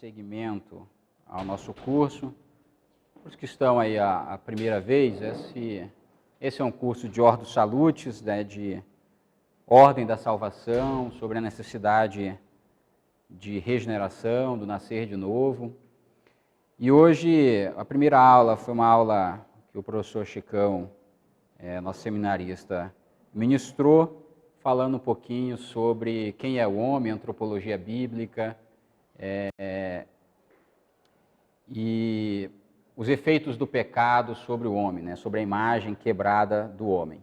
Segmento ao nosso curso. Os que estão aí a primeira vez, esse é um curso de Ordo Salutis, né, de Ordem da Salvação, sobre a necessidade de regeneração, do nascer de novo. E hoje, a primeira aula foi uma aula que o professor Chicão, nosso seminarista, ministrou, falando um pouquinho sobre quem é o homem, antropologia bíblica, e os efeitos do pecado sobre o homem, né, sobre a imagem quebrada do homem.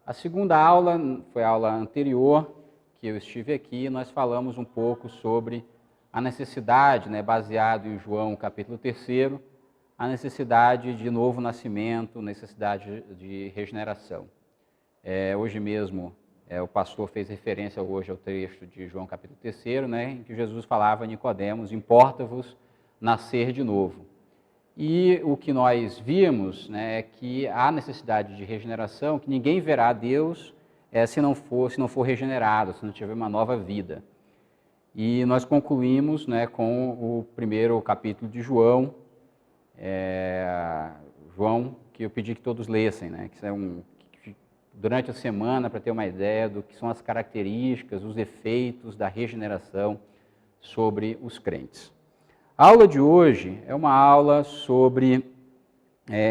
A segunda aula foi a aula anterior, que eu estive aqui, e nós falamos um pouco sobre a necessidade, né, baseado em João capítulo 3, a necessidade de novo nascimento, necessidade de regeneração. Hoje mesmo, o pastor fez referência hoje ao trecho de João capítulo 3, né, em que Jesus falava a Nicodemos: importa-vos nascer de novo. E o que nós vimos, né, é que há necessidade de regeneração, que ninguém verá a Deus se não for regenerado, se não tiver uma nova vida. E nós concluímos, né, com o primeiro capítulo de João, que eu pedi que todos lessem, né, durante a semana, para ter uma ideia do que são as características, os efeitos da regeneração sobre os crentes. A aula de hoje é uma aula sobre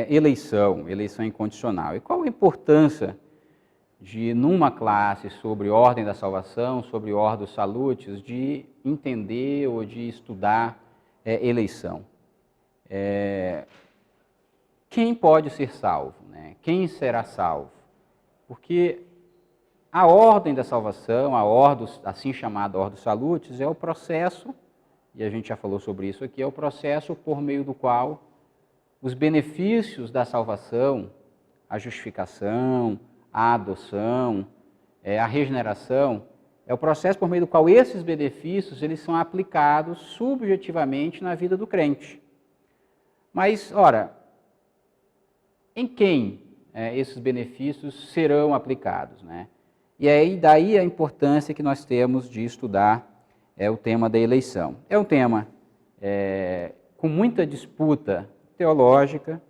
eleição incondicional. E qual a importância de, numa classe sobre ordem da salvação, sobre Ordo Salutis, de entender ou de estudar eleição? Quem pode ser salvo, né? Quem será salvo? Porque a ordem da salvação, assim chamada Ordo Salutis, é o processo, e a gente já falou sobre isso aqui, é o processo por meio do qual os benefícios da salvação, a justificação, a adoção, a regeneração, é o processo por meio do qual esses benefícios eles são aplicados subjetivamente na vida do crente. Mas, ora, em quem esses benefícios serão aplicados, né? E aí, daí a importância que nós temos de estudar o tema da eleição. É um tema com muita disputa teológica.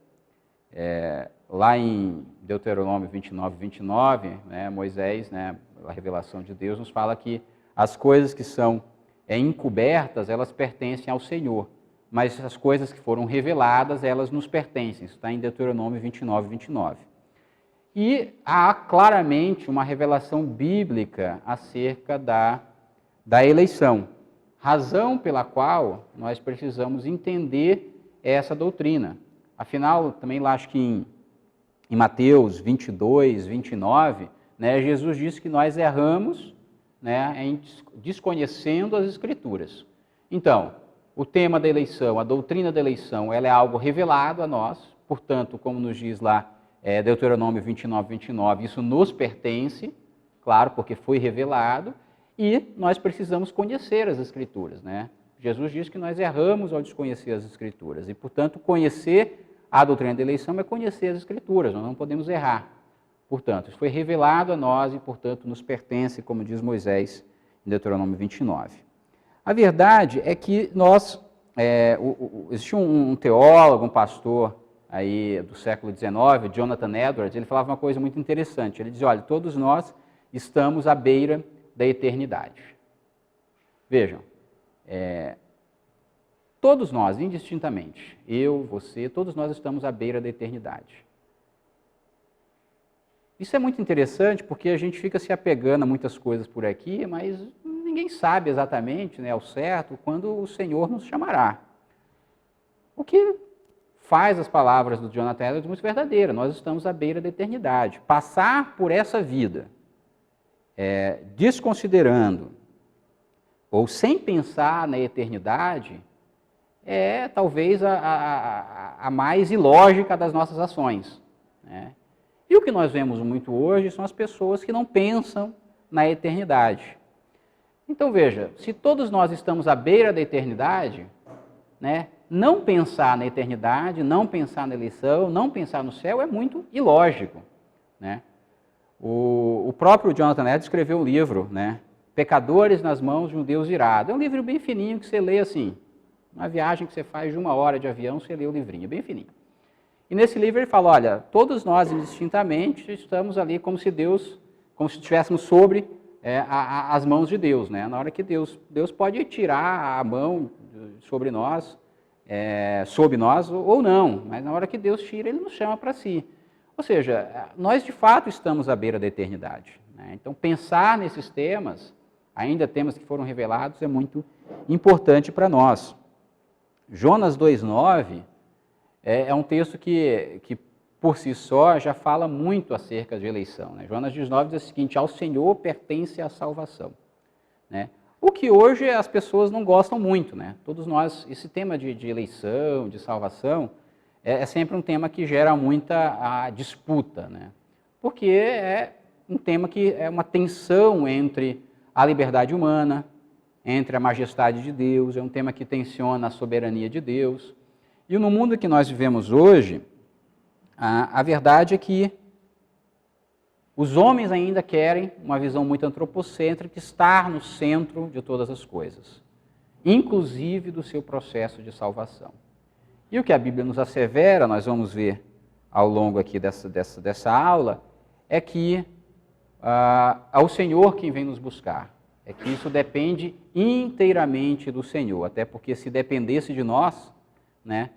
Lá em Deuteronômio 29, né, Moisés, né, a revelação de Deus, nos fala que as coisas que são encobertas, elas pertencem ao Senhor, mas as coisas que foram reveladas, elas nos pertencem. Isso está em Deuteronômio 29. E há claramente uma revelação bíblica acerca da eleição, razão pela qual nós precisamos entender essa doutrina. Afinal, também lá acho que em Mateus 22, 29, né, Jesus disse que nós erramos, né, desconhecendo as Escrituras. Então, o tema da eleição, a doutrina da eleição, ela é algo revelado a nós, portanto, como nos diz lá Deuteronômio 29, isso nos pertence, claro, porque foi revelado, e nós precisamos conhecer as Escrituras, né? Jesus diz que nós erramos ao desconhecer as Escrituras, e, portanto, conhecer a doutrina da eleição é conhecer as Escrituras, nós não podemos errar. Portanto, isso foi revelado a nós e, portanto, nos pertence, como diz Moisés em Deuteronômio 29. A verdade é que existe um teólogo, um pastor aí do século XIX, Jonathan Edwards, ele falava uma coisa muito interessante. Ele dizia: olha, todos nós estamos à beira da eternidade. Vejam, todos nós, indistintamente, eu, você, todos nós estamos à beira da eternidade. Isso é muito interessante porque a gente fica se apegando a muitas coisas por aqui, mas ninguém sabe exatamente, né, ao certo, quando o Senhor nos chamará. O que faz as palavras do Jonathan Edwards muito verdadeiras. Nós estamos à beira da eternidade. Passar por essa vida, desconsiderando ou sem pensar na eternidade, é talvez a mais ilógica das nossas ações, né? E o que nós vemos muito hoje são as pessoas que não pensam na eternidade. Então veja, se todos nós estamos à beira da eternidade, né, não pensar na eternidade, não pensar na eleição, não pensar no céu é muito ilógico, né? O próprio Jonathan Edwards escreveu um livro, né, Pecadores nas mãos de um Deus irado. É um livro bem fininho que você lê assim, Uma viagem que você faz de 1 hora de avião, você lê o livrinho, bem fininho. E nesse livro ele fala, olha, todos nós indistintamente estamos ali como se estivéssemos sobre as mãos de Deus, né? Na hora que Deus pode tirar a mão sobre nós, sob nós ou não, mas na hora que Deus tira, Ele nos chama para si. Ou seja, nós de fato estamos à beira da eternidade, né? Então pensar nesses temas, ainda temas que foram revelados, é muito importante para nós. Jonas 2,9 é um texto que por si só já fala muito acerca de eleição, né? Jonas 2,9 diz o seguinte, ao Senhor pertence a salvação, né? O que hoje as pessoas não gostam muito, né? Todos nós, esse tema de eleição, de salvação, é sempre um tema que gera muita disputa, né? Porque é um tema que é uma tensão entre a liberdade humana, entre a majestade de Deus, é um tema que tensiona a soberania de Deus. E no mundo que nós vivemos hoje, a verdade é que os homens ainda querem uma visão muito antropocêntrica, estar no centro de todas as coisas, inclusive do seu processo de salvação. E o que a Bíblia nos assevera, nós vamos ver ao longo aqui dessa aula, é que é o Senhor quem vem nos buscar, é que isso depende inteiramente do Senhor, até porque se dependesse de nós, né,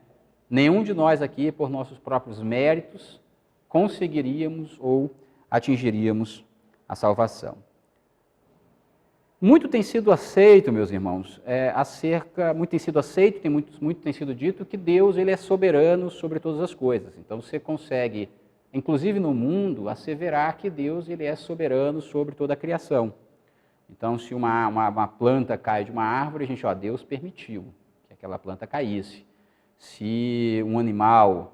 nenhum de nós aqui, por nossos próprios méritos, conseguiríamos ou atingiríamos a salvação. Muito tem sido aceito, meus irmãos, muito tem sido aceito, muito tem sido dito que Deus ele é soberano sobre todas as coisas. Então você consegue, inclusive no mundo, asseverar que Deus ele é soberano sobre toda a criação. Então se uma planta cai de uma árvore, Deus permitiu que aquela planta caísse. Se um animal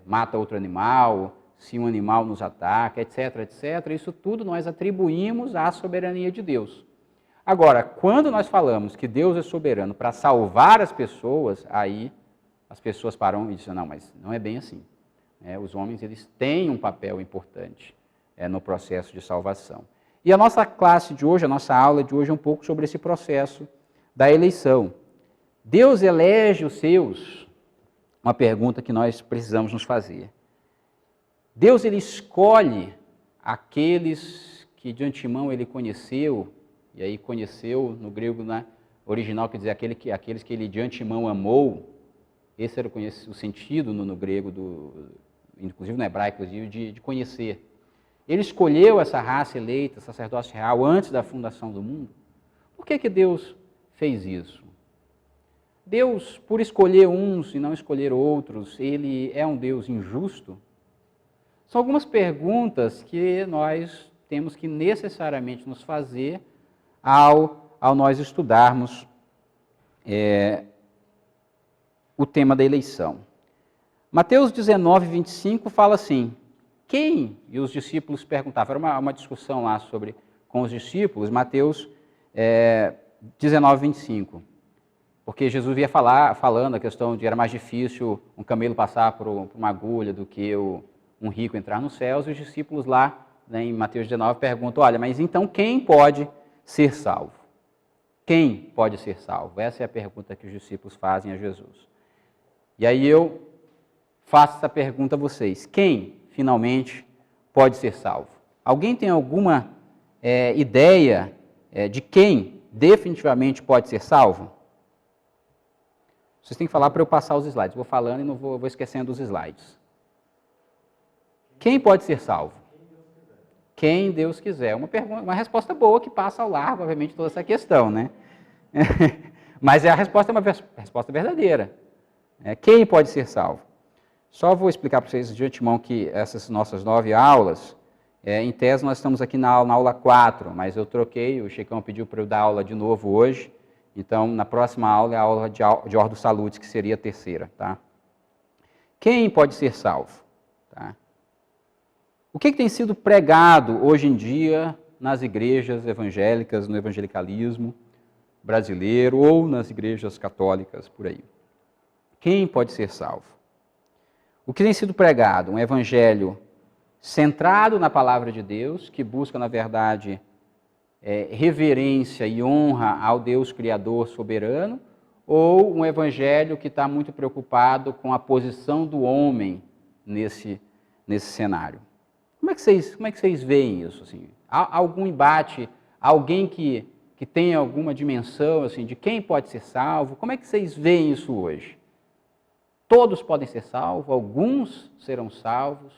mata outro animal, se um animal nos ataca, etc., etc., isso tudo nós atribuímos à soberania de Deus. Agora, quando nós falamos que Deus é soberano para salvar as pessoas, aí as pessoas param e dizem, não, mas não é bem assim. Os homens eles têm um papel importante no processo de salvação. E a nossa classe de hoje, a nossa aula de hoje é um pouco sobre esse processo da eleição. Deus elege os seus? Uma pergunta que nós precisamos nos fazer. Deus ele escolhe aqueles que de antemão ele conheceu, e aí conheceu no grego original, quer dizer, aqueles que ele de antemão amou. Esse era o sentido no grego, inclusive no hebraico, inclusive, de conhecer. Ele escolheu essa raça eleita, sacerdócio real, antes da fundação do mundo. Por que Deus fez isso? Deus, por escolher uns e não escolher outros, ele é um Deus injusto? São algumas perguntas que nós temos que necessariamente nos fazer ao nós estudarmos o tema da eleição. Mateus 19, 25 fala assim, quem? E os discípulos perguntavam, era uma discussão lá com os discípulos, Mateus 19, 25. Porque Jesus ia falando a questão de era mais difícil um camelo passar por uma agulha do que um rico entrar nos céus, e os discípulos lá, em Mateus 19, perguntam, olha, mas então quem pode ser salvo? Quem pode ser salvo? Essa é a pergunta que os discípulos fazem a Jesus. E aí eu faço essa pergunta a vocês, quem finalmente pode ser salvo? Alguém tem alguma ideia de quem definitivamente pode ser salvo? Vocês têm que falar para eu passar os slides. Vou falando e não vou esquecendo os slides. Quem pode ser salvo? Quem Deus quiser. Uma resposta boa que passa ao largo, obviamente, toda essa questão, né? Mas a resposta é uma resposta verdadeira. Quem pode ser salvo? Só vou explicar para vocês de antemão que essas nossas 9 aulas, em tese nós estamos aqui na aula 4, mas eu troquei, o Chicão pediu para eu dar aula de novo hoje, então na próxima aula é a aula de Ordo Salutis, que seria a terceira, tá? Quem pode ser salvo? Tá? O que tem sido pregado hoje em dia nas igrejas evangélicas, no evangelicalismo brasileiro ou nas igrejas católicas por aí? Quem pode ser salvo? O que tem sido pregado? Um evangelho centrado na palavra de Deus, que busca, na verdade, reverência e honra ao Deus Criador soberano, ou um evangelho que está muito preocupado com a posição do homem nesse cenário? Como é que vocês veem isso? Assim? Há algum embate? Alguém que tenha alguma dimensão assim, de quem pode ser salvo? Como é que vocês veem isso hoje? Todos podem ser salvos? Alguns serão salvos?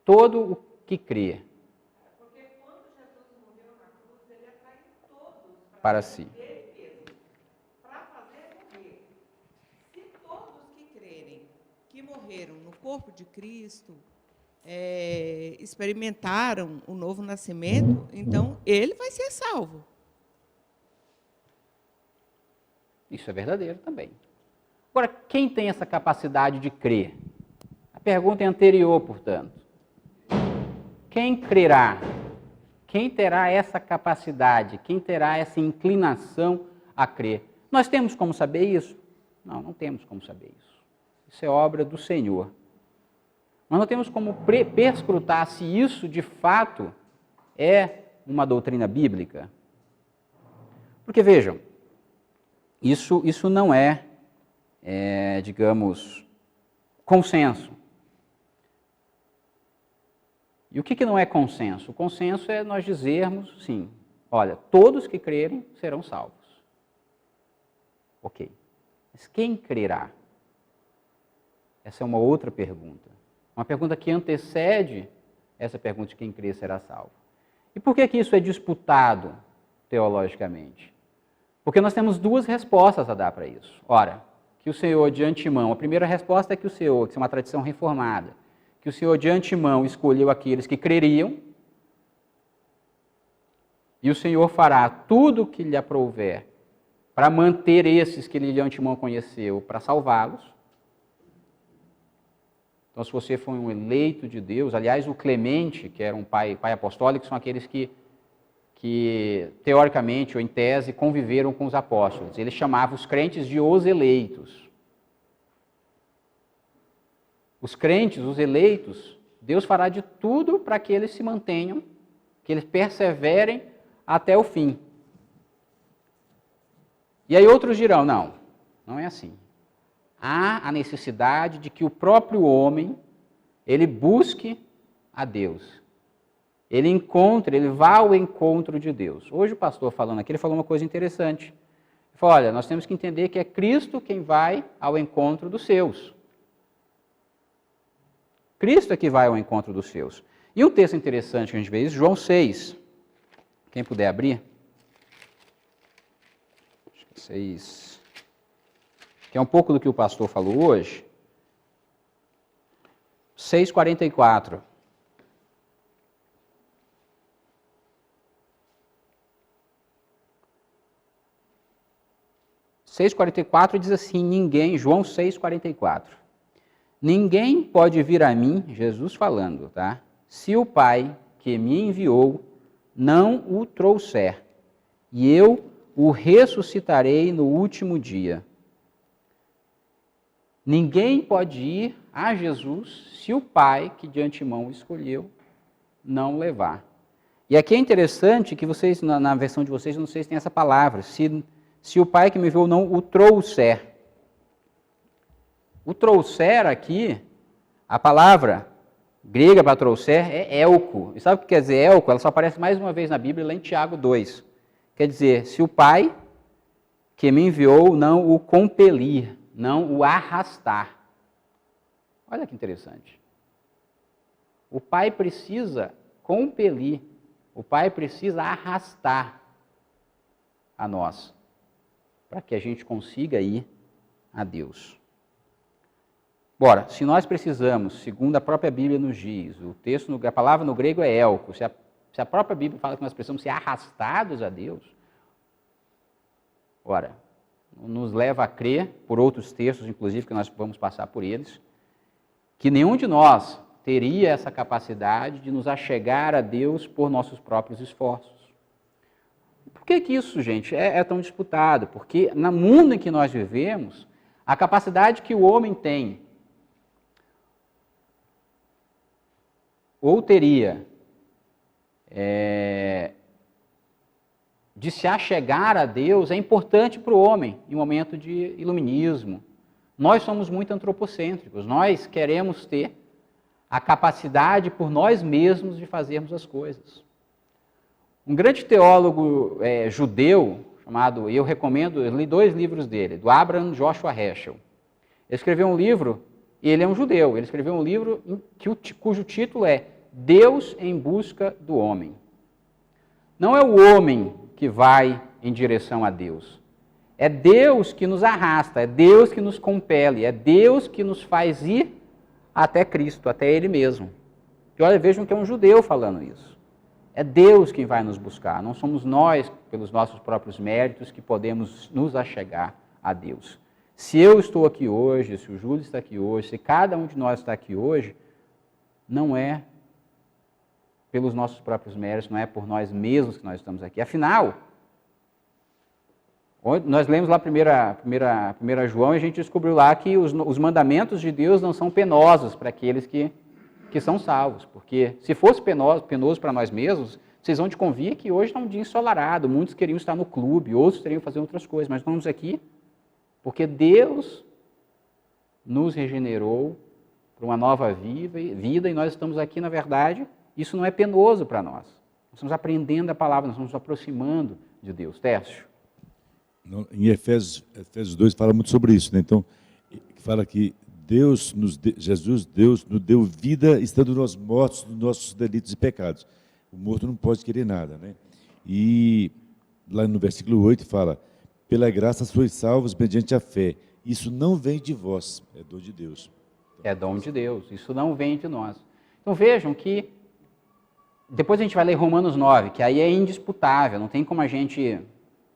Todo o que crê. Porque quando Jesus morreu na cruz, ele atraiu todos Para si. ele mesmo, para fazer morrer. Se todos que crerem, que morreram no corpo de Cristo, experimentaram o novo nascimento, então ele vai ser salvo. Isso é verdadeiro também. Agora, quem tem essa capacidade de crer? A pergunta é anterior, portanto. Quem crerá? Quem terá essa capacidade? Quem terá essa inclinação a crer? Nós temos como saber isso? Não, não temos como saber isso. Isso é obra do Senhor. Nós não temos como perscrutar se isso de fato é uma doutrina bíblica. Porque vejam, isso não é, digamos, consenso. E o que não é consenso? O consenso é nós dizermos, sim, olha, todos que crerem serão salvos. Ok. Mas quem crerá? Essa é uma outra pergunta. Uma pergunta que antecede essa pergunta de quem crer será salvo. E por que isso é disputado teologicamente? Porque nós temos duas respostas a dar para isso. Ora, que o Senhor de antemão, a primeira resposta é que o Senhor, que é uma tradição reformada, que o Senhor de antemão escolheu aqueles que creriam, e o Senhor fará tudo o que lhe aprouver para manter esses que ele de antemão conheceu, para salvá-los. Então, se você foi um eleito de Deus, aliás, o Clemente, que era um pai apostólico, são aqueles que teoricamente ou em tese conviveram com os apóstolos. Ele chamava os crentes de os eleitos. Os crentes, os eleitos, Deus fará de tudo para que eles se mantenham, que eles perseverem até o fim. E aí outros dirão, não é assim. Há a necessidade de que o próprio homem, ele busque a Deus. Ele vá ao encontro de Deus. Hoje o pastor falando aqui, ele falou uma coisa interessante. Ele falou, olha, nós temos que entender que é Cristo quem vai ao encontro dos seus. Cristo é que vai ao encontro dos seus. E um texto interessante que a gente vê isso, João 6. Quem puder abrir. 6. Que é um pouco do que o pastor falou hoje. 6,44. Diz assim, João 6,44. Ninguém pode vir a mim, Jesus falando, tá? Se o Pai que me enviou não o trouxer, e eu o ressuscitarei no último dia. Ninguém pode ir a Jesus se o Pai que de antemão escolheu não levar. E aqui é interessante que vocês, na versão de vocês, não sei se tem essa palavra, se o Pai que me enviou não o trouxer. O trouxer aqui, a palavra grega para trouxer é elko. E sabe o que quer dizer elko? Ela só aparece mais uma vez na Bíblia, lá em Tiago 2. Quer dizer, se o Pai que me enviou não o compelir, não o arrastar. Olha que interessante. O Pai precisa compelir, o Pai precisa arrastar a nós, para que a gente consiga ir a Deus. Bora, se nós precisamos, segundo a própria Bíblia nos diz, a palavra no grego é elko, se a própria Bíblia fala que nós precisamos ser arrastados a Deus, ora, nos leva a crer, por outros textos, inclusive, que nós vamos passar por eles, que nenhum de nós teria essa capacidade de nos achegar a Deus por nossos próprios esforços. Por que isso, gente, é tão disputado? Porque no mundo em que nós vivemos, a capacidade que o homem tem, ou teria, de se achegar a Deus é importante para o homem em um momento de iluminismo. Nós somos muito antropocêntricos, nós queremos ter a capacidade por nós mesmos de fazermos as coisas. Um grande teólogo judeu, chamado, eu recomendo, eu li 2 livros dele, do Abraham Joshua Heschel. Ele escreveu um livro, e ele é um judeu, ele escreveu um livro cujo título é Deus em Busca do Homem. Não é o homem que vai em direção a Deus. É Deus que nos arrasta, é Deus que nos compele, é Deus que nos faz ir até Cristo, até Ele mesmo. E olha, vejam que é um judeu falando isso. É Deus quem vai nos buscar, não somos nós, pelos nossos próprios méritos, que podemos nos achegar a Deus. Se eu estou aqui hoje, se o Júlio está aqui hoje, se cada um de nós está aqui hoje, não é pelos nossos próprios méritos, não é por nós mesmos que nós estamos aqui. Afinal, nós lemos lá 1 João e a gente descobriu lá que os mandamentos de Deus não são penosos para aqueles que são salvos. Porque se fosse penoso para nós mesmos, vocês vão de convir que hoje está um dia ensolarado, muitos queriam estar no clube, outros teriam que fazer outras coisas, mas estamos aqui porque Deus nos regenerou para uma nova vida e nós estamos aqui, na verdade, isso não é penoso para nós. Nós estamos aprendendo a palavra, nós estamos nos aproximando de Deus. Tércio? Em Efésios 2 fala muito sobre isso, né? Então, fala que Deus nos deu vida estando nós mortos dos nossos delitos e pecados. O morto não pode querer nada, né? E lá no versículo 8 fala, pela graça sois salvos mediante a fé. Isso não vem de vós, é dom de Deus. É dom de Deus, isso não vem de nós. Então vejam que, depois a gente vai ler Romanos 9, que aí é indisputável, não tem como a gente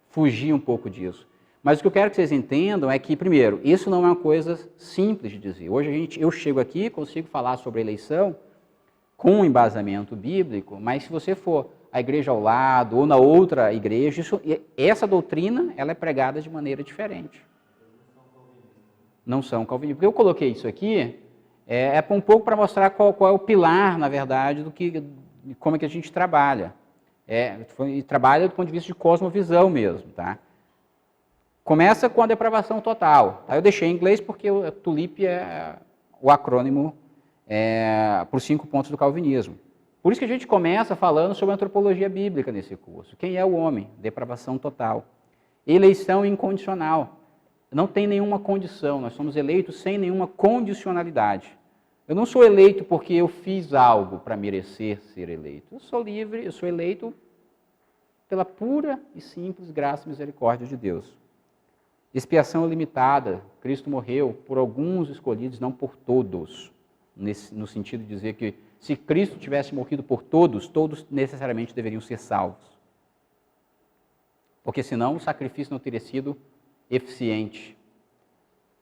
fugir um pouco disso. Mas o que eu quero que vocês entendam é que, primeiro, isso não é uma coisa simples de dizer. Hoje eu chego aqui, consigo falar sobre eleição com um embasamento bíblico, mas se você for à igreja ao lado ou na outra igreja, essa doutrina ela é pregada de maneira diferente. Não são calvinistas. Porque eu coloquei isso aqui um pouco para mostrar qual é o pilar, na verdade, como é que a gente trabalha. E trabalha do ponto de vista de cosmovisão mesmo, tá? Começa com a depravação total. Eu deixei em inglês porque o TULIP é o acrônimo para os 5 pontos do calvinismo. Por isso que a gente começa falando sobre antropologia bíblica nesse curso. Quem é o homem? Depravação total. Eleição incondicional. Não tem nenhuma condição, nós somos eleitos sem nenhuma condicionalidade. Eu não sou eleito porque eu fiz algo para merecer ser eleito. Eu sou livre, eu sou eleito pela pura e simples graça e misericórdia de Deus. Expiação limitada. Cristo morreu por alguns escolhidos, não por todos. No sentido de dizer que se Cristo tivesse morrido por todos, todos necessariamente deveriam ser salvos. Porque senão o sacrifício não teria sido eficiente.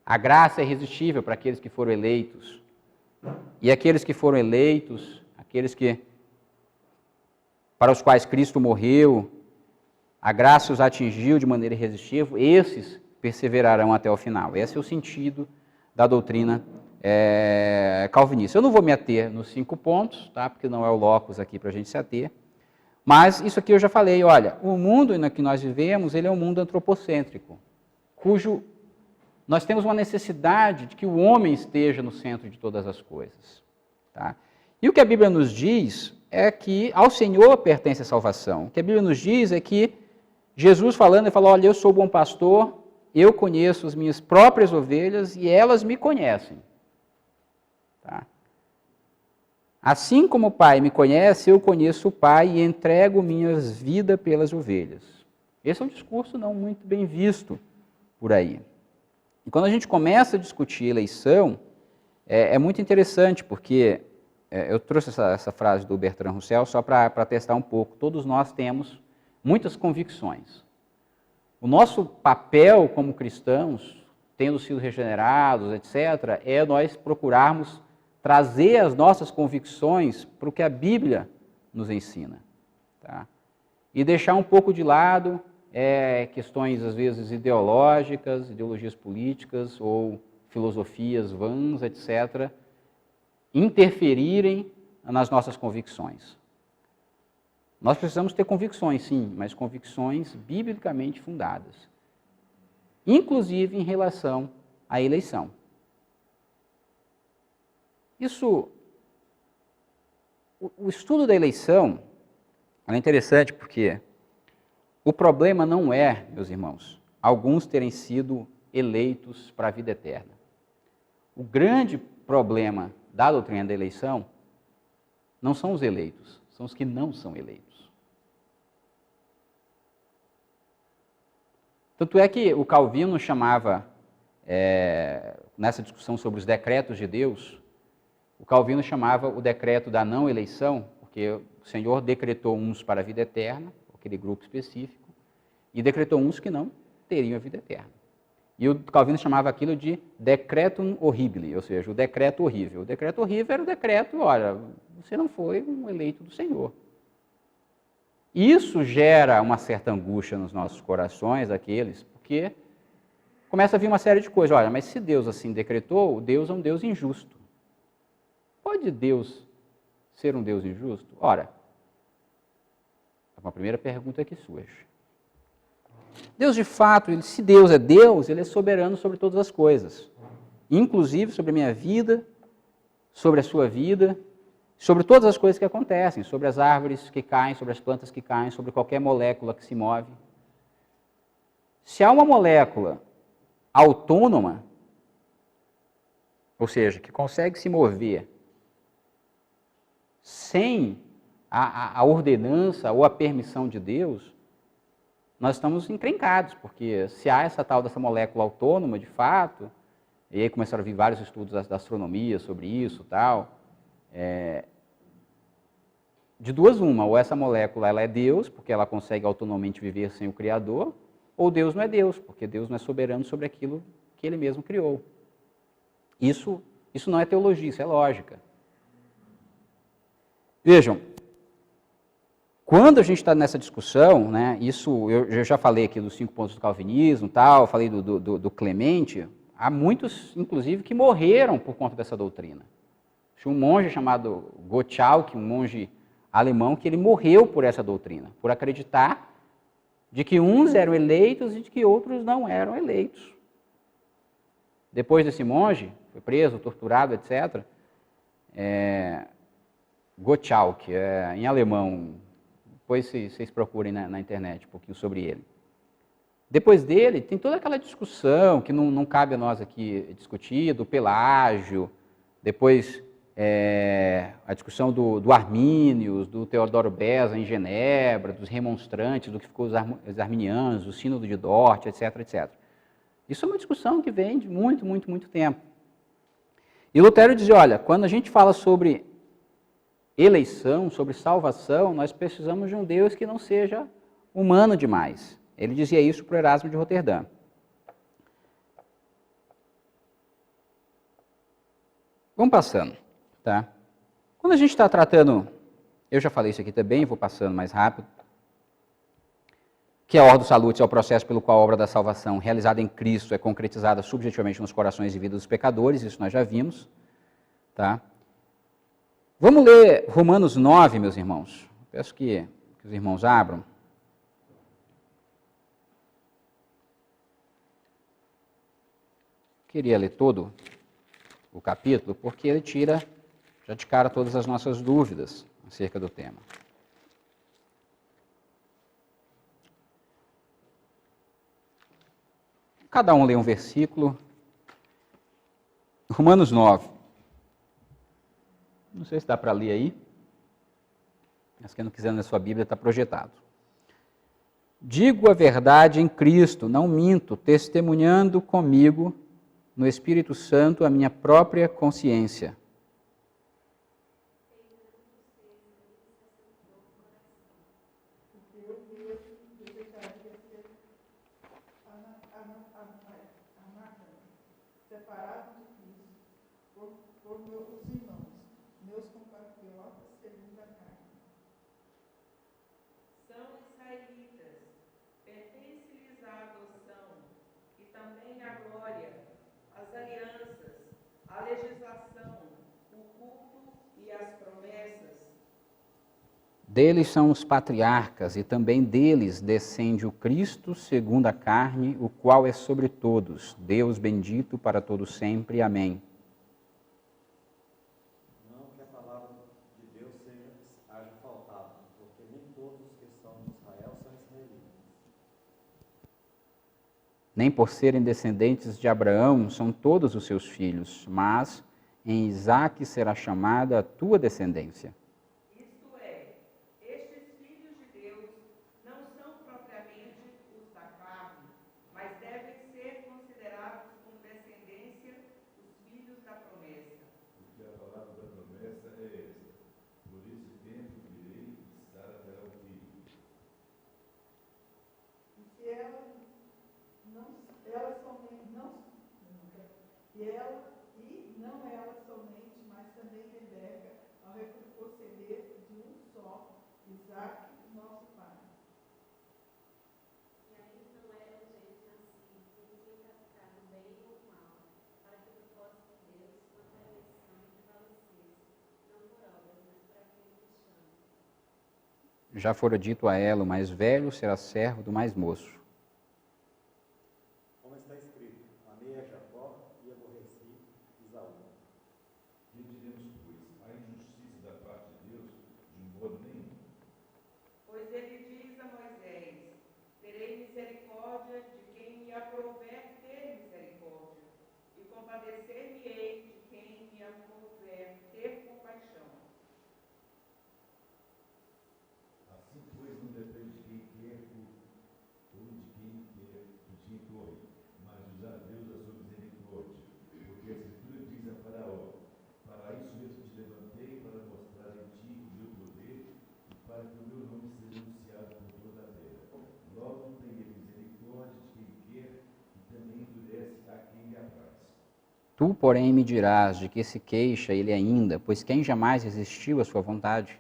A graça é irresistível para aqueles que foram eleitos. E aqueles que foram eleitos, para os quais Cristo morreu, a graça os atingiu de maneira irresistível, esses perseverarão até o final. Esse é o sentido da doutrina calvinista. Eu não vou me ater nos 5 pontos, tá? Porque não é o locus aqui para a gente se ater, mas isso aqui eu já falei, olha, o mundo em que nós vivemos, ele é um mundo antropocêntrico, cujo nós temos uma necessidade de que o homem esteja no centro de todas as coisas. Tá? E o que a Bíblia nos diz é que ao Senhor pertence a salvação. O que a Bíblia nos diz é que Jesus falando, ele falou, olha, eu sou bom pastor, eu conheço as minhas próprias ovelhas e elas me conhecem. Tá? Assim como o Pai me conhece, eu conheço o Pai e entrego minhas vidas pelas ovelhas. Esse é um discurso não muito bem visto por aí. E quando a gente começa a discutir eleição, é muito interessante, porque eu trouxe essa frase do Bertrand Russell só para testar um pouco. Todos nós temos muitas convicções. O nosso papel como cristãos, tendo sido regenerados, etc., é nós procurarmos trazer as nossas convicções para o que a Bíblia nos ensina. Tá? E deixar um pouco de lado questões, às vezes, ideológicas, ideologias políticas ou filosofias vãs, etc., interferirem nas nossas convicções. Nós precisamos ter convicções, sim, mas convicções biblicamente fundadas. Inclusive em relação à eleição. O estudo da eleição é interessante porque o problema não é, meus irmãos, alguns terem sido eleitos para a vida eterna. O grande problema da doutrina da eleição não são os eleitos, são os que não são eleitos. Tanto é que o Calvino chamava, nessa discussão sobre os decretos de Deus, o Calvino chamava o decreto da não eleição, porque o Senhor decretou uns para a vida eterna, aquele grupo específico, e decretou uns que não teriam a vida eterna. E o Calvino chamava aquilo de decretum horribile, ou seja, o decreto horrível. O decreto horrível era o decreto, olha, você não foi um eleito do Senhor. Isso gera uma certa angústia nos nossos corações, aqueles, porque começa a vir uma série de coisas. Olha, mas se Deus assim decretou, Deus é um Deus injusto. Pode Deus ser um Deus injusto? Ora, uma primeira pergunta que surge. Deus, de fato, se Deus é Deus, Ele é soberano sobre todas as coisas. Inclusive sobre a minha vida, sobre a sua vida, sobre todas as coisas que acontecem, sobre as árvores que caem, sobre as plantas que caem, sobre qualquer molécula que se move. Se há uma molécula autônoma, ou seja, que consegue se mover sem a ordenança ou a permissão de Deus, nós estamos encrencados, porque se há essa tal dessa molécula autônoma, de fato, e aí começaram a vir vários estudos da astronomia sobre isso, tal, de duas uma, ou essa molécula ela é Deus, porque ela consegue autonomamente viver sem o Criador, ou Deus não é Deus, porque Deus não é soberano sobre aquilo que Ele mesmo criou. Isso não é teologia, isso é lógica. Vejam, quando a gente está nessa discussão, né, isso eu já falei aqui dos 5 pontos do calvinismo, tal, falei do Clemente, há muitos, inclusive, que morreram por conta dessa doutrina. Tinha um monge chamado Gottschalk, um monge alemão, que ele morreu por essa doutrina, por acreditar de que uns eram eleitos e de que outros não eram eleitos. Depois desse monge, foi preso, torturado, etc., Gottschalk, em alemão, depois vocês procurem na internet um pouquinho sobre ele. Depois dele, tem toda aquela discussão que não cabe a nós aqui discutir, do Pelágio, depois a discussão do Armínios, do Teodoro Beza em Genebra, dos remonstrantes, do que ficou os arminianos, o Sínodo de Dort, etc, etc. Isso é uma discussão que vem de muito, muito, muito tempo. E Lutero dizia, olha, quando a gente fala sobre eleição, sobre salvação, nós precisamos de um Deus que não seja humano demais. Ele dizia isso para o Erasmo de Roterdã. Vamos passando, tá? Quando a gente está tratando, eu já falei isso aqui também, vou passando mais rápido, que a Ordo Salutis é o processo pelo qual a obra da salvação realizada em Cristo é concretizada subjetivamente nos corações e vidas dos pecadores, isso nós já vimos, tá? Vamos ler Romanos 9, meus irmãos. Peço que os irmãos abram. Queria ler todo o capítulo, porque ele tira já de cara todas as nossas dúvidas acerca do tema. Cada um lê um versículo. Romanos 9. Não sei se dá para ler aí. Mas quem não quiser na sua Bíblia está projetado. Digo a verdade em Cristo, não minto, testemunhando comigo no Espírito Santo a minha própria consciência. Deles são os patriarcas, e também deles descende o Cristo segundo a carne, o qual é sobre todos, Deus bendito para todos sempre. Amém. Não que a palavra de Deus haja faltado, porque nem todos os que são de Israel são israelitas. Nem por serem descendentes de Abraão são todos os seus filhos, mas em Isaque será chamada a tua descendência. Isto é, estes filhos de Deus não são propriamente os da carne, mas devem ser considerados como descendência os filhos da promessa. Porque a palavra da promessa é esta: por esse tempo virei e Sara terá um filho. E se ela não ela somente, mas também Rebeca, ao proceder de um só, Isaque, nosso pai. E ainda não eram gêmeos nascidos, nem tinham praticado bem ou mal, para que o propósito de Deus, quanto à eleição, prevalecesse, não por obras, mas por aquele que chama. Já fora dito a ela, o mais velho será servo do mais moço. Como está escrito, amei a Jacó e aborreci Esaú. Que diremos, pois? A injustiça da parte de Deus de modo nenhum. Pois ele diz a Moisés: terei misericórdia de quem me aprouver ter misericórdia, e compadecer-me-ei de quem me aprouver ter compaixão. Assim, pois, não depende de quem quer ou de quem quer que te corre, mas usar Deus a sua misericórdia. Porque a Escritura diz a Faraó: para isso mesmo te levantei, para mostrar em ti o meu poder, e para que o meu nome seja anunciado por toda a terra. Logo tenha misericórdia de quem quer, e também endurece a quem lhe apraz. Tu, porém, me dirás de que se queixa ele ainda, pois quem jamais resistiu à sua vontade?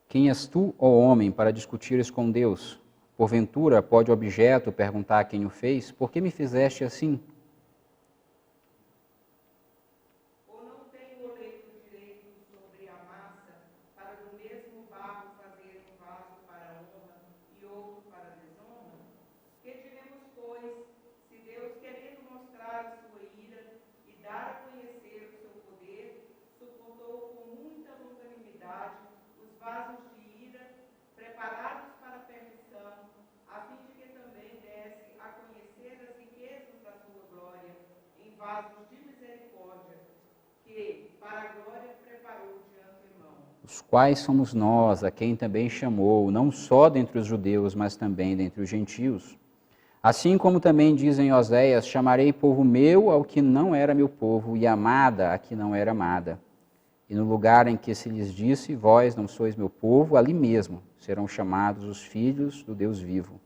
Quem és tu, ó homem, para discutires com Deus? Porventura, pode o objeto perguntar a quem o fez: por que me fizeste assim? Ou não tem o oleiro direito sobre a massa, para do mesmo barro fazer um vaso para honra e outro para desonra? Que diremos, pois, se Deus, querendo mostrar a sua ira e dar a conhecer o seu poder, suportou com muita longanimidade os vasos de ira preparados para a perdição, a fim de que também desse a conhecer as riquezas da sua glória em vasos de misericórdia, que para a glória preparou de antemão. Os quais somos nós, a quem também chamou, não só dentre os judeus, mas também dentre os gentios. Assim como também dizem Oséias: chamarei povo meu ao que não era meu povo, e amada a que não era amada. E no lugar em que se lhes disse: vós não sois meu povo, ali mesmo serão chamados os filhos do Deus vivo.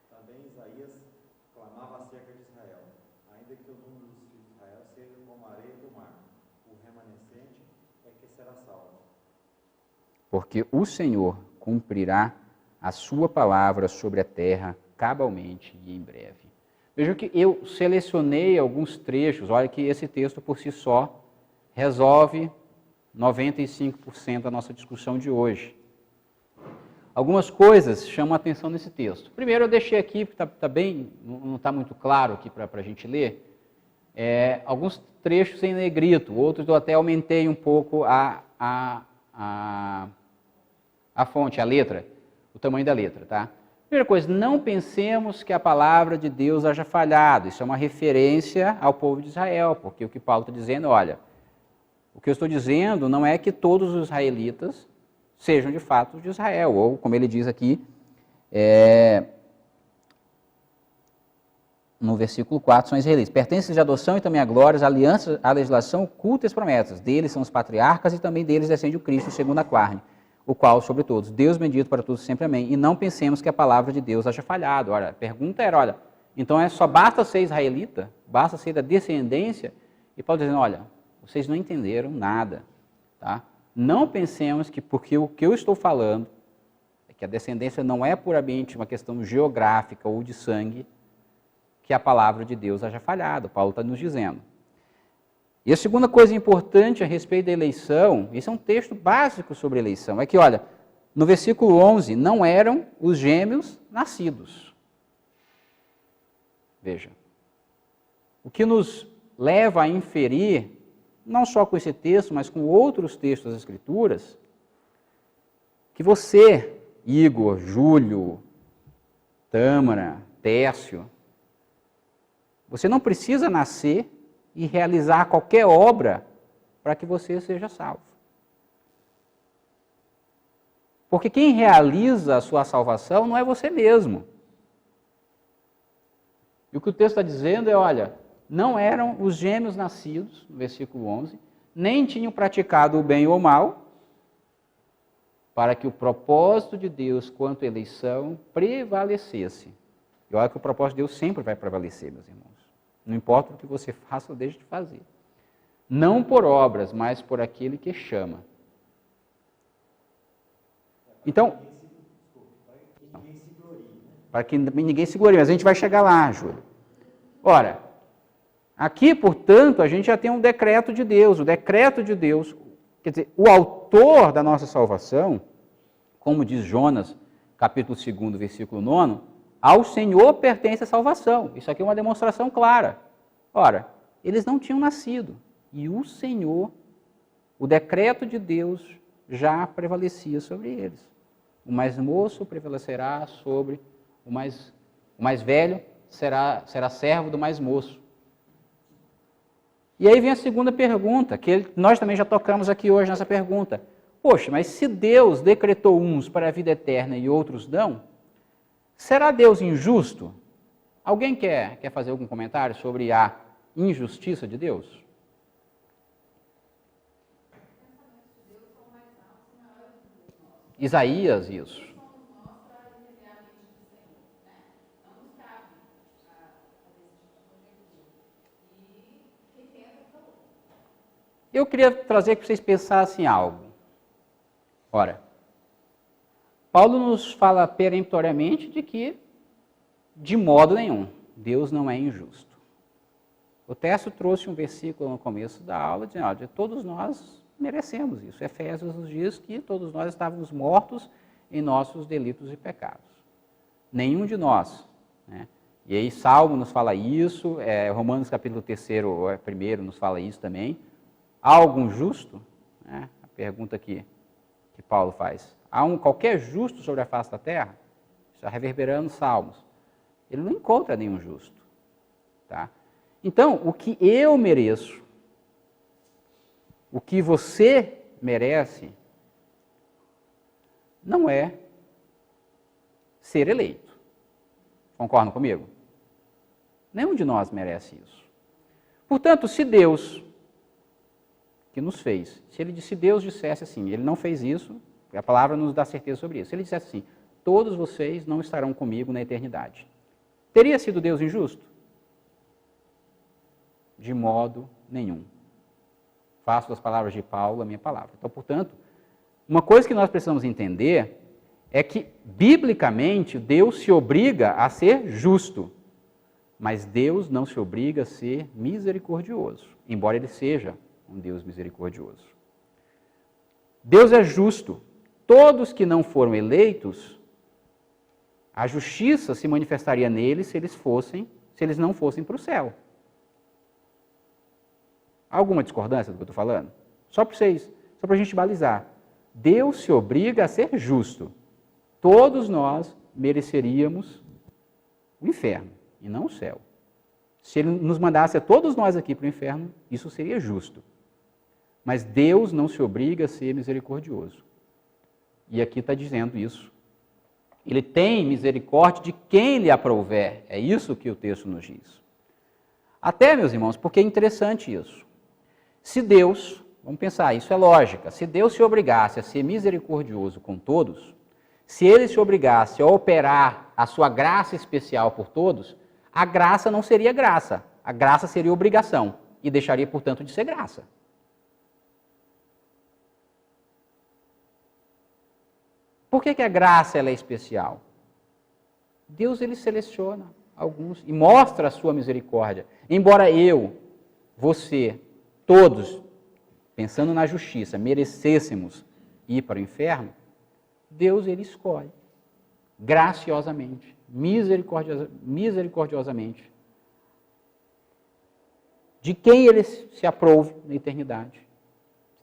Também Isaías clamava acerca de Israel, ainda que o número dos filhos de Israel seja como a areia do mar, o remanescente é que será salvo. Porque o Senhor cumprirá a sua palavra sobre a terra cabalmente e em breve. Vejam que eu selecionei alguns trechos. Olha que esse texto por si só resolve 95% da nossa discussão de hoje. Algumas coisas chamam a atenção nesse texto. Primeiro eu deixei aqui, porque está bem, não está muito claro aqui para a gente ler, alguns trechos em negrito, outros eu até aumentei um pouco a fonte, a letra, o tamanho da letra, tá? Primeira coisa, não pensemos que a palavra de Deus haja falhado. Isso é uma referência ao povo de Israel, porque o que Paulo está dizendo, olha, o que eu estou dizendo não é que todos os israelitas sejam de fato de Israel, ou como ele diz aqui, no versículo 4, são israelitas. Pertencem de adoção e também a glórias, a aliança, a legislação, culto e as promessas. Deles são os patriarcas e também deles descende o Cristo segundo a carne, o qual sobre todos. Deus bendito para todos sempre, amém. E não pensemos que a palavra de Deus haja falhado. Olha, a pergunta era, olha, então só basta ser israelita? Basta ser da descendência? E Paulo dizendo, olha, vocês não entenderam nada, tá? Não pensemos que porque o que eu estou falando é que a descendência não é puramente uma questão geográfica ou de sangue, que a palavra de Deus haja falhado. Paulo está nos dizendo. E a segunda coisa importante a respeito da eleição, esse é um texto básico sobre eleição, é que, olha, no versículo 11, não eram os gêmeos nascidos. Veja, o que nos leva a inferir, não só com esse texto, mas com outros textos das Escrituras, que você, Igor, Júlio, Tâmara, Tércio, você não precisa nascer e realizar qualquer obra para que você seja salvo. Porque quem realiza a sua salvação não é você mesmo. E o que o texto está dizendo é, olha, não eram os gêmeos nascidos, no versículo 11, nem tinham praticado o bem ou o mal, para que o propósito de Deus quanto à eleição prevalecesse. E olha que o propósito de Deus sempre vai prevalecer, meus irmãos. Não importa o que você faça ou deixe de fazer. Não por obras, mas por aquele que chama. Então, para que ninguém se glorie, mas a gente vai chegar lá, Júlio. Ora, aqui, portanto, a gente já tem um decreto de Deus. O decreto de Deus, quer dizer, o autor da nossa salvação, como diz Jonas, capítulo 2, versículo 9, ao Senhor pertence a salvação. Isso aqui é uma demonstração clara. Ora, eles não tinham nascido. E o Senhor, o decreto de Deus, já prevalecia sobre eles. O mais moço prevalecerá sobre o mais velho, será servo do mais moço. E aí vem a segunda pergunta, que nós também já tocamos aqui hoje nessa pergunta. Poxa, mas se Deus decretou uns para a vida eterna e outros não, será Deus injusto? Alguém quer fazer algum comentário sobre a injustiça de Deus? Isaías, isso. Eu queria trazer que vocês pensassem algo. Ora, Paulo nos fala peremptoriamente de que, de modo nenhum, Deus não é injusto. O Tércio trouxe um versículo no começo da aula, dizendo, olha, todos nós merecemos isso. Efésios nos diz que todos nós estávamos mortos em nossos delitos e pecados. Nenhum de nós. Né? E aí Salmo nos fala isso, Romanos capítulo 3, ou 1 nos fala isso também. Há algum justo? Né? A pergunta que Paulo faz. Há qualquer justo sobre a face da terra? Está reverberando os Salmos. Ele não encontra nenhum justo. Tá? Então, o que eu mereço, o que você merece, não é ser eleito. Concordam comigo? Nenhum de nós merece isso. Portanto, se Deus, que nos fez, se Deus dissesse assim, ele não fez isso, a palavra nos dá certeza sobre isso, se ele dissesse assim, todos vocês não estarão comigo na eternidade, teria sido Deus injusto? De modo nenhum. Faço das palavras de Paulo a minha palavra. Então, portanto, uma coisa que nós precisamos entender é que, biblicamente, Deus se obriga a ser justo, mas Deus não se obriga a ser misericordioso, embora Ele seja um Deus misericordioso. Deus é justo. Todos que não foram eleitos, a justiça se manifestaria neles se eles não fossem para o céu. Alguma discordância do que eu estou falando? Só para a gente balizar. Deus se obriga a ser justo. Todos nós mereceríamos o inferno e não o céu. Se Ele nos mandasse a todos nós aqui para o inferno, isso seria justo. Mas Deus não se obriga a ser misericordioso. E aqui está dizendo isso. Ele tem misericórdia de quem lhe aprouver. É isso que o texto nos diz. Até, meus irmãos, porque é interessante isso. Se Deus, vamos pensar, isso é lógica, se Deus se obrigasse a ser misericordioso com todos, se Ele se obrigasse a operar a sua graça especial por todos, a graça não seria graça, a graça seria obrigação e deixaria, portanto, de ser graça. Por que a graça ela é especial? Deus ele seleciona alguns e mostra a sua misericórdia. Embora eu, você, todos, pensando na justiça, merecêssemos ir para o inferno, Deus ele escolhe, graciosamente, misericordiosamente, de quem ele se aprouve na eternidade,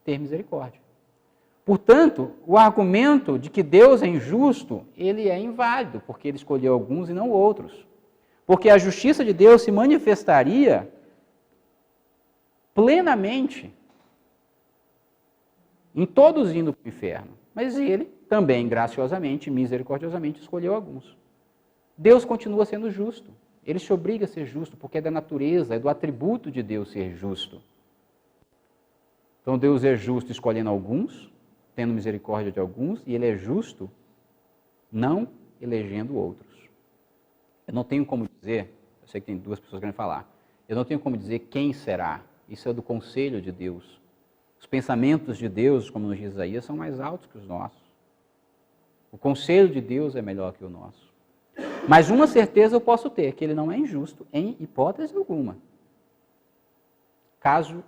ter misericórdia. Portanto, o argumento de que Deus é injusto, ele é inválido, porque ele escolheu alguns e não outros. Porque a justiça de Deus se manifestaria plenamente em todos indo para o inferno. Mas ele também, graciosamente, misericordiosamente, escolheu alguns. Deus continua sendo justo. Ele se obriga a ser justo, porque é da natureza, é do atributo de Deus ser justo. Então Deus é justo escolhendo alguns, tendo misericórdia de alguns, e ele é justo não elegendo outros. Eu não tenho como dizer, eu sei que tem duas pessoas querendo falar, eu não tenho como dizer quem será. Isso é do conselho de Deus. Os pensamentos de Deus, como nos diz Isaías, são mais altos que os nossos. O conselho de Deus é melhor que o nosso. Mas uma certeza eu posso ter, que ele não é injusto em hipótese alguma. Caso,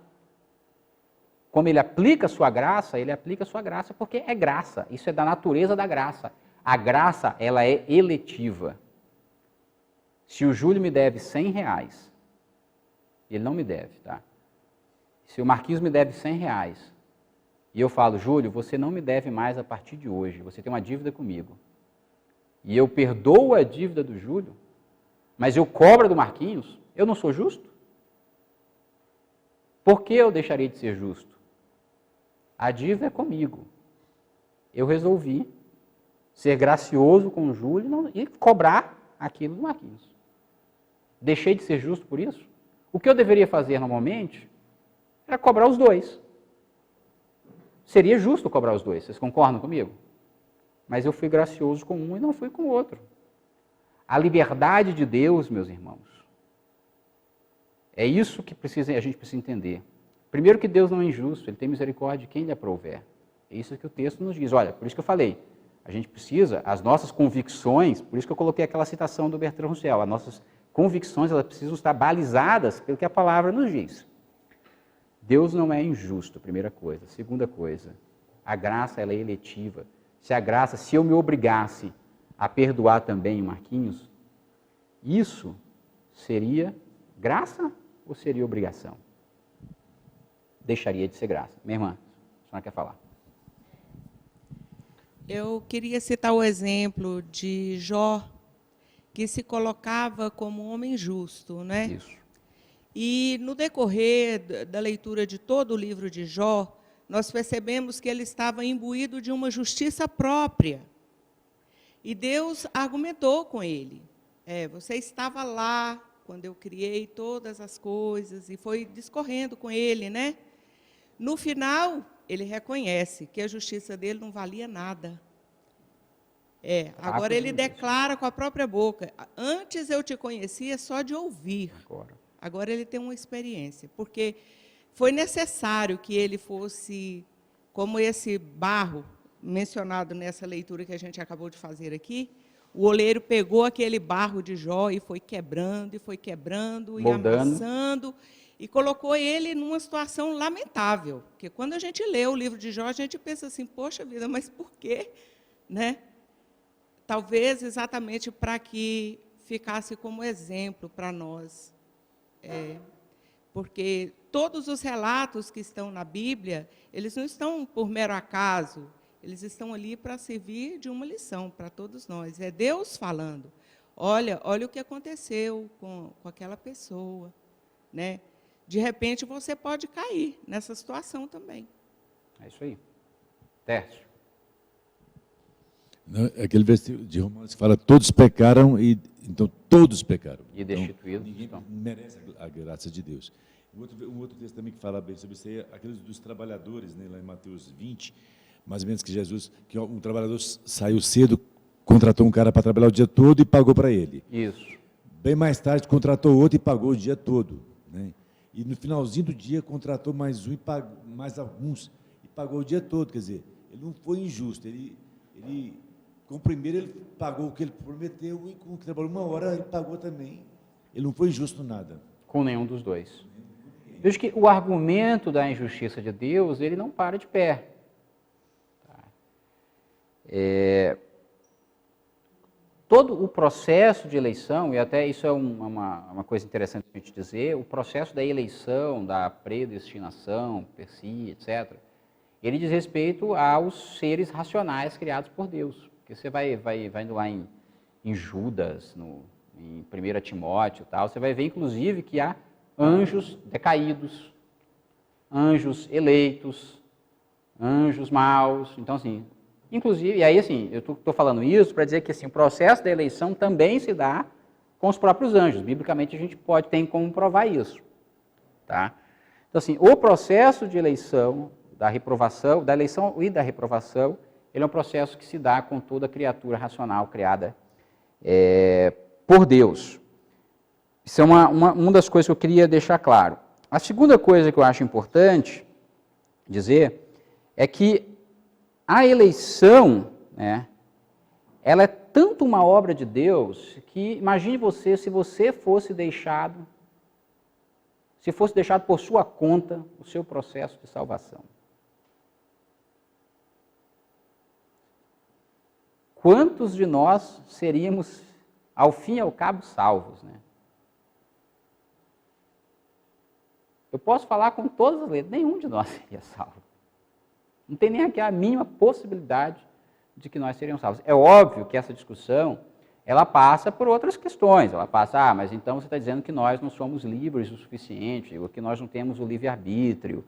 como ele aplica a sua graça, ele aplica a sua graça porque é graça. Isso é da natureza da graça. A graça, ela é eletiva. Se o Júlio me deve R$100, ele não me deve, tá? Se o Marquinhos me deve R$100, e eu falo, Júlio, você não me deve mais a partir de hoje, você tem uma dívida comigo. E eu perdoo a dívida do Júlio, mas eu cobro do Marquinhos, eu não sou justo? Por que eu deixaria de ser justo? A dívida é comigo. Eu resolvi ser gracioso com o Júlio e cobrar aquilo do Marquinhos. Deixei de ser justo por isso? O que eu deveria fazer normalmente era cobrar os dois. Seria justo cobrar os dois, vocês concordam comigo? Mas eu fui gracioso com um e não fui com o outro. A liberdade de Deus, meus irmãos, é isso que a gente precisa entender. Primeiro que Deus não é injusto, Ele tem misericórdia de quem lhe aprouver. É isso que o texto nos diz. Olha, por isso que eu falei, a gente precisa, as nossas convicções, por isso que eu coloquei aquela citação do Bertrand Russell, as nossas convicções elas precisam estar balizadas pelo que a palavra nos diz. Deus não é injusto, primeira coisa. Segunda coisa, a graça ela é eletiva. Se eu me obrigasse a perdoar também o Marquinhos, isso seria graça ou seria obrigação? Deixaria de ser graça. Minha irmã, a senhora quer falar? Eu queria citar o exemplo de Jó, que se colocava como um homem justo, né? Isso. E no decorrer da leitura de todo o livro de Jó, nós percebemos que ele estava imbuído de uma justiça própria. E Deus argumentou com ele. Você estava lá quando eu criei todas as coisas, e foi discorrendo com ele, né? No final, ele reconhece que a justiça dele não valia nada. Agora ele declara com a própria boca, antes eu te conhecia só de ouvir. Agora ele tem uma experiência, porque foi necessário que ele fosse, como esse barro mencionado nessa leitura que a gente acabou de fazer aqui, o oleiro pegou aquele barro de Jó e foi quebrando, e amassando, e colocou ele numa situação lamentável. Porque quando a gente lê o livro de Jó, a gente pensa assim, poxa vida, mas por quê? Né? Talvez exatamente para que ficasse como exemplo para nós. Porque todos os relatos que estão na Bíblia, eles não estão por mero acaso, eles estão ali para servir de uma lição para todos nós. É Deus falando, olha o que aconteceu com aquela pessoa. Né? De repente, você pode cair nessa situação também. É isso aí. Tércio. Aquele versículo de Romanos que fala, todos pecaram, então todos pecaram. E destituídos. Então, ninguém merece a graça de Deus. Um outro texto também que fala bem sobre isso aí, aqueles dos trabalhadores, né, lá em Mateus 20, mais ou menos que um trabalhador saiu cedo, contratou um cara para trabalhar o dia todo e pagou para ele. Isso. Bem mais tarde, contratou outro e pagou o dia todo. Né? E no finalzinho do dia, contratou mais um e pagou mais alguns e pagou o dia todo. Quer dizer, ele não foi injusto, com o primeiro, ele pagou o que ele prometeu, e com o que trabalhou 1 hora, ele pagou também. Ele não foi injusto nada. Com nenhum dos dois. Veja que o argumento da injustiça de Deus, ele não para de pé. Todo o processo de eleição, e até isso é uma coisa interessante a gente dizer, o processo da eleição, da predestinação, per si, etc., ele diz respeito aos seres racionais criados por Deus. Porque você vai indo lá em Judas, em 1 Timóteo e tal, você vai ver inclusive que há anjos decaídos, anjos eleitos, anjos maus. Então, assim, inclusive, e aí assim, eu estou falando isso para dizer que assim, o processo da eleição também se dá com os próprios anjos. Biblicamente a gente tem como provar isso. Tá? Então, assim, o processo de eleição, da reprovação, da eleição e da reprovação, ele é um processo que se dá com toda criatura racional criada por Deus. Isso é uma das coisas que eu queria deixar claro. A segunda coisa que eu acho importante dizer é que a eleição, né, ela é tanto uma obra de Deus que imagine você se você fosse deixado por sua conta o seu processo de salvação. Quantos de nós seríamos, ao fim e ao cabo, salvos, né? Eu posso falar com todas as letras, nenhum de nós seria salvo. Não tem nem aqui a mínima possibilidade de que nós seríamos salvos. É óbvio que essa discussão, ela passa por outras questões. Ela passa, mas então você está dizendo que nós não somos livres o suficiente, ou que nós não temos o livre-arbítrio,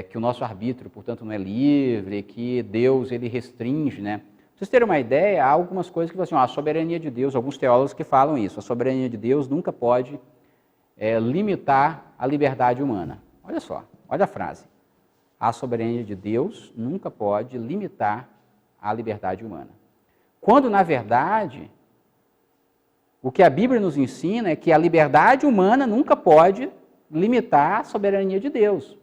que o nosso arbítrio, portanto, não é livre, que Deus, ele restringe, né? Para vocês terem uma ideia, há algumas coisas que falam assim, a soberania de Deus, alguns teólogos que falam isso, a soberania de Deus nunca pode limitar a liberdade humana. Olha só, olha a frase. A soberania de Deus nunca pode limitar a liberdade humana. Quando, na verdade, o que a Bíblia nos ensina é que a liberdade humana nunca pode limitar a soberania de Deus.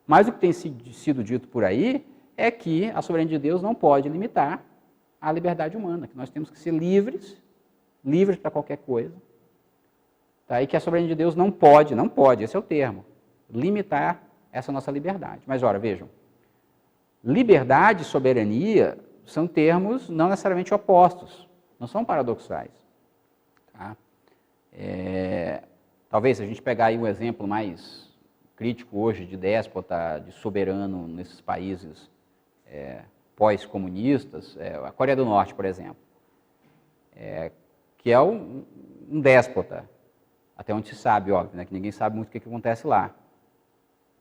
Mas o que tem sido dito por aí é que a soberania de Deus não pode limitar a liberdade humana, que nós temos que ser livres para qualquer coisa, tá? E que a soberania de Deus não pode, esse é o termo, limitar essa nossa liberdade. Mas, ora, vejam, liberdade e soberania são termos não necessariamente opostos, não são paradoxais. Tá? Talvez, se a gente pegar aí um exemplo mais crítico hoje de déspota, de soberano nesses países pós-comunistas, a Coreia do Norte, por exemplo, que é um déspota, até onde se sabe, óbvio, né, que ninguém sabe muito o que acontece lá.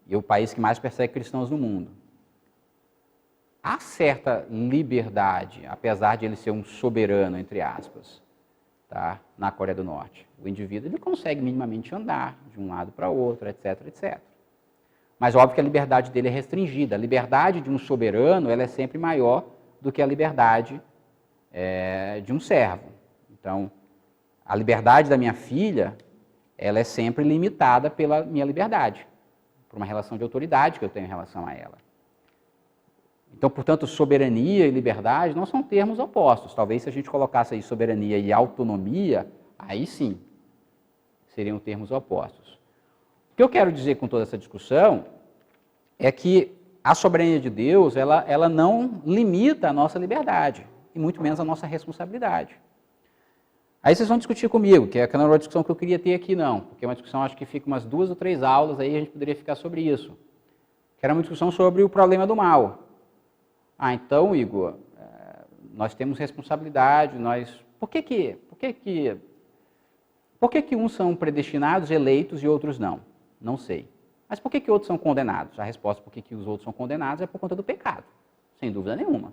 E é o país que mais persegue cristãos no mundo. Há certa liberdade, apesar de ele ser um soberano, entre aspas, tá, na Coreia do Norte. O indivíduo ele consegue minimamente andar de um lado para o outro, etc, etc. Mas óbvio que a liberdade dele é restringida. A liberdade de um soberano ela é sempre maior do que a liberdade de um servo. Então, a liberdade da minha filha ela é sempre limitada pela minha liberdade, por uma relação de autoridade que eu tenho em relação a ela. Então, portanto, soberania e liberdade não são termos opostos. Talvez se a gente colocasse aí soberania e autonomia, aí sim, seriam termos opostos. O que eu quero dizer com toda essa discussão é que a soberania de Deus, ela não limita a nossa liberdade, e muito menos a nossa responsabilidade. Aí vocês vão discutir comigo, que não era uma discussão que eu queria ter aqui não, porque é uma discussão, acho que fica umas 2 ou 3 aulas, aí a gente poderia ficar sobre isso. Que era uma discussão sobre o problema do mal. Então, Igor, nós temos responsabilidade, Por que uns são predestinados, eleitos e outros não? Não sei. Mas por que outros são condenados? A resposta por que os outros são condenados é por conta do pecado, sem dúvida nenhuma.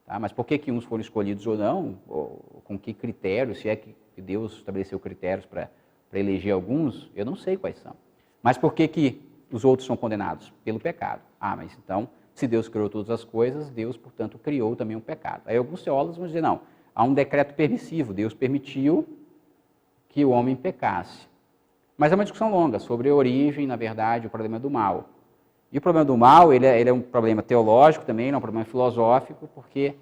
Tá? Mas por que uns foram escolhidos ou não? Ou com que critérios? Se é que Deus estabeleceu critérios para eleger alguns? Eu não sei quais são. Mas por que os outros são condenados? Pelo pecado. Mas então, se Deus criou todas as coisas, Deus, portanto, criou também o pecado. Aí alguns teólogos vão dizer, não, há um decreto permissivo, Deus permitiu que o homem pecasse. Mas é uma discussão longa sobre a origem, na verdade, o problema do mal. E o problema do mal, ele é um problema teológico também, não é um problema filosófico, porque,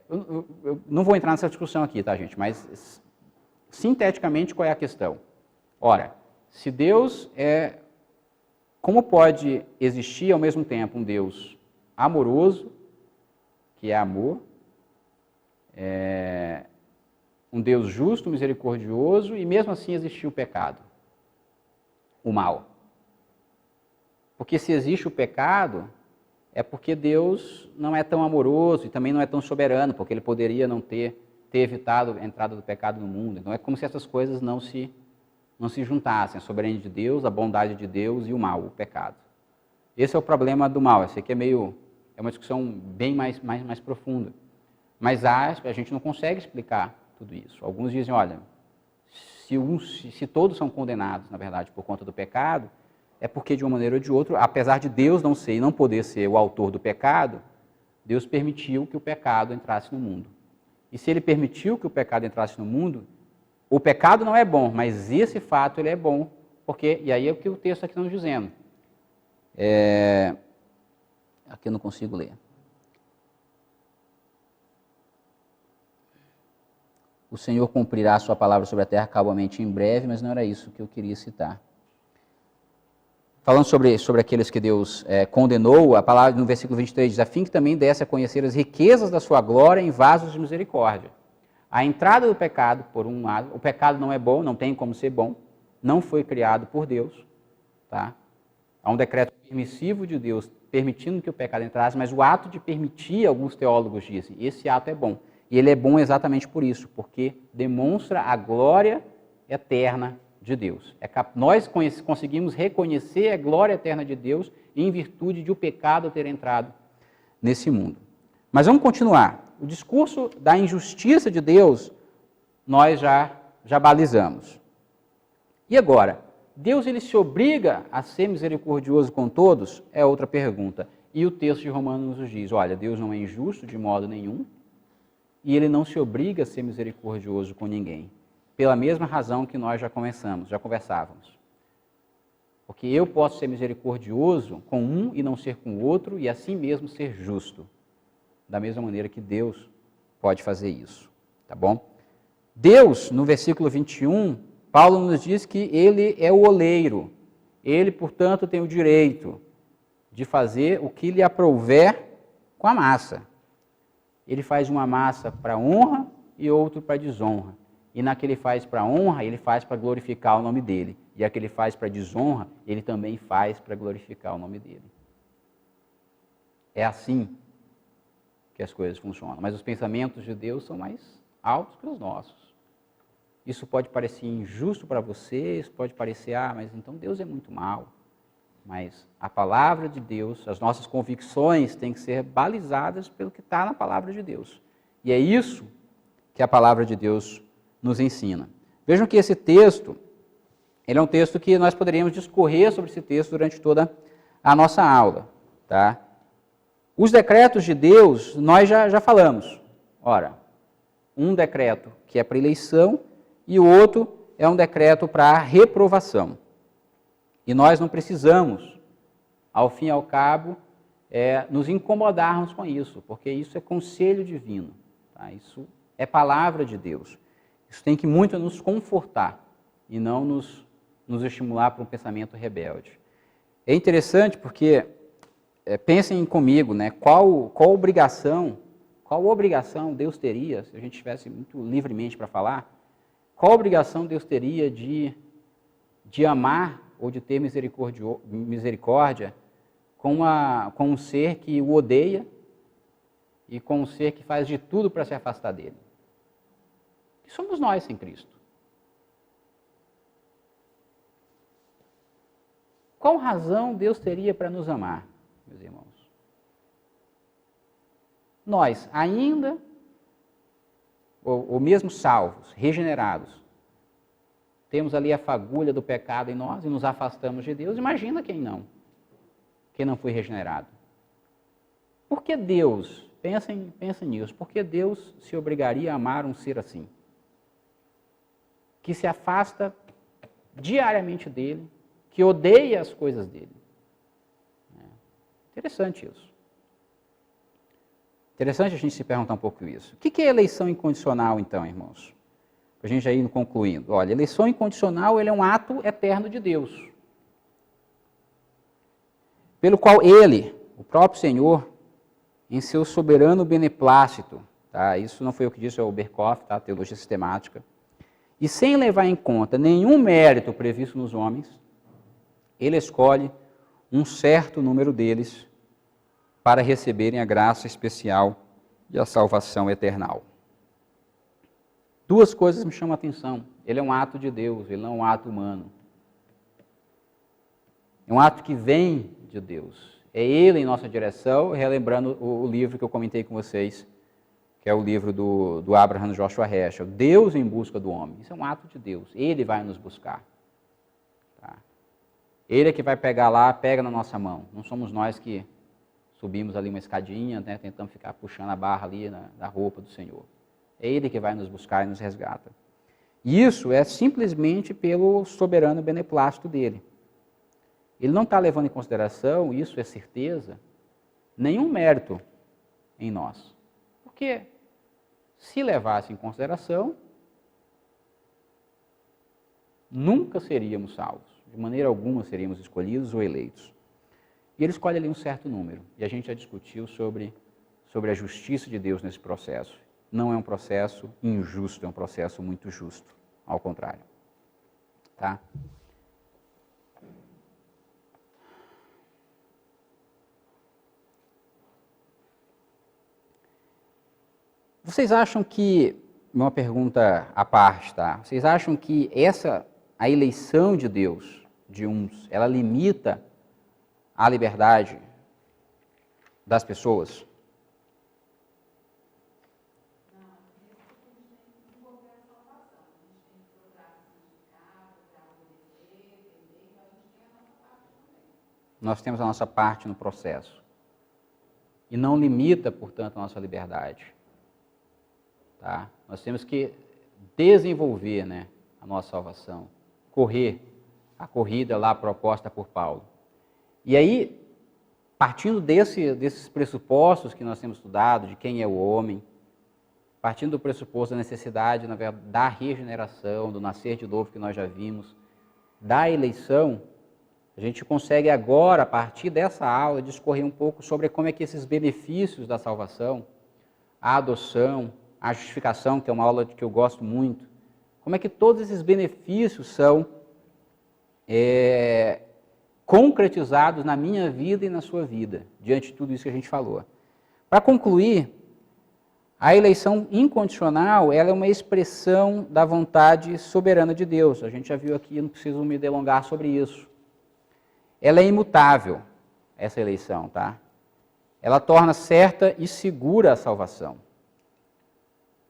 eu não vou entrar nessa discussão aqui, tá, gente? Mas, sinteticamente, qual é a questão? Ora, se Deus é como pode existir ao mesmo tempo um Deus amoroso, que é amor, um Deus justo, misericordioso, e mesmo assim existir o pecado, o mal? Porque se existe o pecado, é porque Deus não é tão amoroso e também não é tão soberano, porque Ele poderia não ter evitado a entrada do pecado no mundo. Então é como se essas coisas não se juntassem, a soberania de Deus, a bondade de Deus e o mal, o pecado. Esse é o problema do mal. Esse aqui é uma discussão bem mais profunda. Mas a gente não consegue explicar tudo isso. Alguns dizem, olha, se todos são condenados, na verdade, por conta do pecado, é porque de uma maneira ou de outra, apesar de Deus não ser e não poder ser o autor do pecado, Deus permitiu que o pecado entrasse no mundo. E se Ele permitiu que o pecado entrasse no mundo, o pecado não é bom, mas esse fato ele é bom, porque, e aí é o que o texto aqui está nos dizendo. Aqui eu não consigo ler. O Senhor cumprirá a sua palavra sobre a terra cabalmente em breve, mas não era isso que eu queria citar. Falando sobre aqueles que Deus condenou, a palavra no versículo 23 diz, a fim que também desse a conhecer as riquezas da sua glória em vasos de misericórdia. A entrada do pecado, por um lado, o pecado não é bom, não tem como ser bom, não foi criado por Deus, tá? Há um decreto permissivo de Deus permitindo que o pecado entrasse, mas o ato de permitir, alguns teólogos dizem, esse ato é bom. E ele é bom exatamente por isso, porque demonstra a glória eterna de Deus. Nós conseguimos reconhecer a glória eterna de Deus em virtude de o pecado ter entrado nesse mundo. Mas vamos continuar. O discurso da injustiça de Deus, nós já balizamos. E agora, Deus ele se obriga a ser misericordioso com todos? É outra pergunta. E o texto de Romanos nos diz, olha, Deus não é injusto de modo nenhum, e Ele não se obriga a ser misericordioso com ninguém. Pela mesma razão que nós já conversávamos. Porque eu posso ser misericordioso com um e não ser com o outro, e assim mesmo ser justo. Da mesma maneira que Deus pode fazer isso. Tá bom? Deus, no versículo 21, Paulo nos diz que Ele é o oleiro. Ele, portanto, tem o direito de fazer o que lhe aprouver com a massa. Ele faz uma massa para honra e outro para desonra. E na que ele faz para honra, ele faz para glorificar o nome dele. E a que ele faz para desonra, ele também faz para glorificar o nome dele. É assim que as coisas funcionam. Mas os pensamentos de Deus são mais altos que os nossos. Isso pode parecer injusto para vocês, pode parecer, mas então Deus é muito mau. Mas a palavra de Deus, as nossas convicções têm que ser balizadas pelo que está na palavra de Deus. E é isso que a palavra de Deus nos ensina. Vejam que esse texto, ele é um texto que nós poderíamos discorrer sobre esse texto durante toda a nossa aula. Tá? Os decretos de Deus, nós já falamos. Ora, um decreto que é para eleição e o outro é um decreto para reprovação. E nós não precisamos, ao fim e ao cabo, nos incomodarmos com isso, porque isso é conselho divino. Tá? Isso é palavra de Deus. Isso tem que muito nos confortar e não nos estimular para um pensamento rebelde. É interessante porque, pensem comigo, né, qual obrigação Deus teria, se a gente tivesse muito livremente para falar, qual obrigação Deus teria de amar ou de ter misericórdia com um ser que o odeia e com um ser que faz de tudo para se afastar dele? Que somos nós sem Cristo. Qual razão Deus teria para nos amar, meus irmãos? Nós, ainda, ou mesmo salvos, regenerados, temos ali a fagulha do pecado em nós e nos afastamos de Deus. Imagina quem não foi regenerado. Por que Deus, pensem nisso, por que Deus se obrigaria a amar um ser assim? Que se afasta diariamente dele, que odeia as coisas dele. Interessante isso. Interessante a gente se perguntar um pouco isso. O que é eleição incondicional, então, irmãos? Para a gente já ir concluindo. Olha, eleição incondicional ele é um ato eterno de Deus. pelo qual ele, o próprio Senhor, em seu soberano beneplácito, tá? Isso não foi o que disse o Berkhoff, tá? Teologia sistemática, e sem levar em conta nenhum mérito previsto nos homens, ele escolhe um certo número deles para receberem a graça especial e a salvação eternal. Duas coisas me chamam a atenção. Ele é um ato de Deus, ele não é um ato humano. É um ato que vem de Deus. É ele em nossa direção, relembrando o livro que eu comentei com vocês, que é o livro do Abraham Joshua Heschel, Deus em busca do homem. Isso é um ato de Deus, ele vai nos buscar. Tá? Ele é que vai pegar lá, pega na nossa mão. Não somos nós que subimos ali uma escadinha, né, tentamos ficar puxando a barra ali da roupa do Senhor. É ele que vai nos buscar e nos resgata. E isso é simplesmente pelo soberano beneplácito dele. Ele não está levando em consideração, isso é certeza, nenhum mérito em nós. Porque se levasse em consideração, nunca seríamos salvos. De maneira alguma seríamos escolhidos ou eleitos. E ele escolhe ali um certo número. E a gente já discutiu sobre a justiça de Deus nesse processo. Não é um processo injusto, é um processo muito justo. Ao contrário. Tá? Vocês acham que, uma pergunta à parte, tá? Vocês acham que a eleição de Deus, de uns, ela limita a liberdade das pessoas? Nós temos a nossa parte no processo. E não limita, portanto, a nossa liberdade. Tá? Nós temos que desenvolver, né, a nossa salvação, correr a corrida lá proposta por Paulo. E aí, partindo desses pressupostos que nós temos estudado, de quem é o homem, partindo do pressuposto da necessidade, na verdade, da regeneração, do nascer de novo que nós já vimos, da eleição, a gente consegue agora, a partir dessa aula, discorrer um pouco sobre como é que esses benefícios da salvação, a adoção, a justificação, que é uma aula que eu gosto muito, como é que todos esses benefícios são concretizados na minha vida e na sua vida, diante de tudo isso que a gente falou. Para concluir, a eleição incondicional, ela é uma expressão da vontade soberana de Deus. A gente já viu aqui, não preciso me delongar sobre isso. Ela é imutável, essa eleição, tá? Ela torna certa e segura a salvação.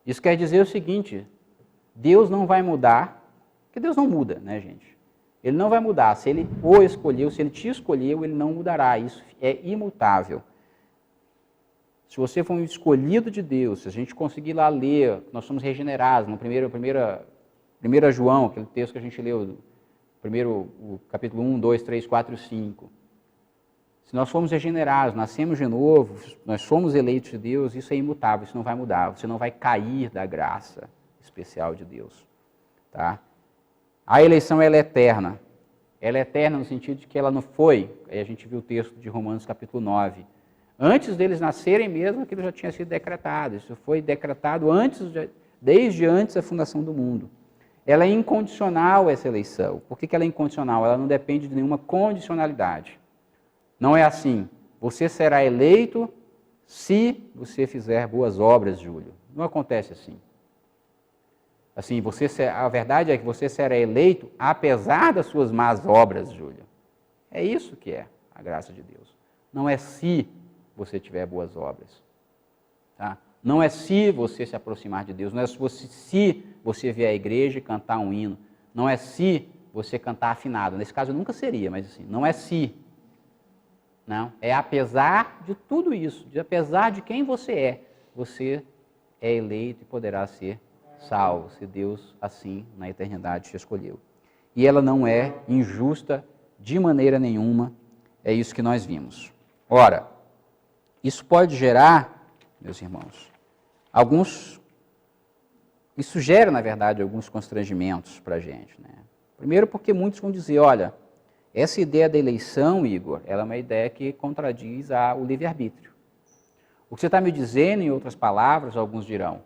Isso quer dizer o seguinte, Deus não vai mudar, porque Deus não muda, né, gente? Ele não vai mudar. Se Ele o escolheu, se Ele te escolheu, Ele não mudará. Isso é imutável. Se você for um escolhido de Deus, se a gente conseguir lá ler, nós somos regenerados, no primeira João, aquele texto que a gente leu, o capítulo 1, 2, 3, 4 e 5. Se nós formos regenerados, nascemos de novo, nós somos eleitos de Deus, isso é imutável, isso não vai mudar, você não vai cair da graça especial de Deus. Tá? A eleição ela é eterna. Ela é eterna no sentido de que ela não foi, aí a gente viu o texto de Romanos capítulo 9, antes deles nascerem mesmo, aquilo já tinha sido decretado, isso foi decretado desde antes da fundação do mundo. Ela é incondicional, essa eleição. Por que ela é incondicional? Ela não depende de nenhuma condicionalidade. Não é assim, você será eleito se você fizer boas obras, Júlio. Não acontece assim. Assim, a verdade é que você será eleito apesar das suas más obras, Júlio. É isso que é a graça de Deus. Não é se você tiver boas obras. Tá? Não é se você se aproximar de Deus, não é se você vier à igreja e cantar um hino, não é se você cantar afinado. Nesse caso nunca seria, mas assim, não é se. Não, é apesar de tudo isso, apesar de quem você é eleito e poderá ser salvo, se Deus assim na eternidade te escolheu. E ela não é injusta de maneira nenhuma, é isso que nós vimos. Ora, isso pode gerar, meus irmãos, isso gera, na verdade, alguns constrangimentos para a gente. Né? Primeiro porque muitos vão dizer, olha, Essa ideia da eleição, Igor, ela é uma ideia que contradiz o livre-arbítrio. O que você está me dizendo, em outras palavras, alguns dirão,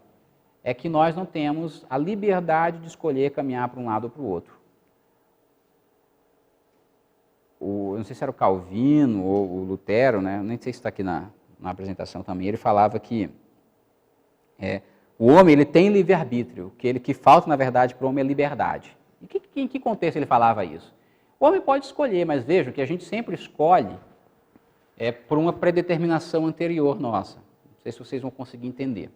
é que nós não temos a liberdade de escolher caminhar para um lado ou para o outro. Eu não sei se era o Calvino ou o Lutero, né? Nem sei se está aqui na apresentação também, ele falava que o homem ele tem livre-arbítrio, que falta, na verdade, para o homem é liberdade. E em que contexto ele falava isso? O homem pode escolher, mas vejam que a gente sempre escolhe por uma predeterminação anterior nossa. Não sei se vocês vão conseguir entender.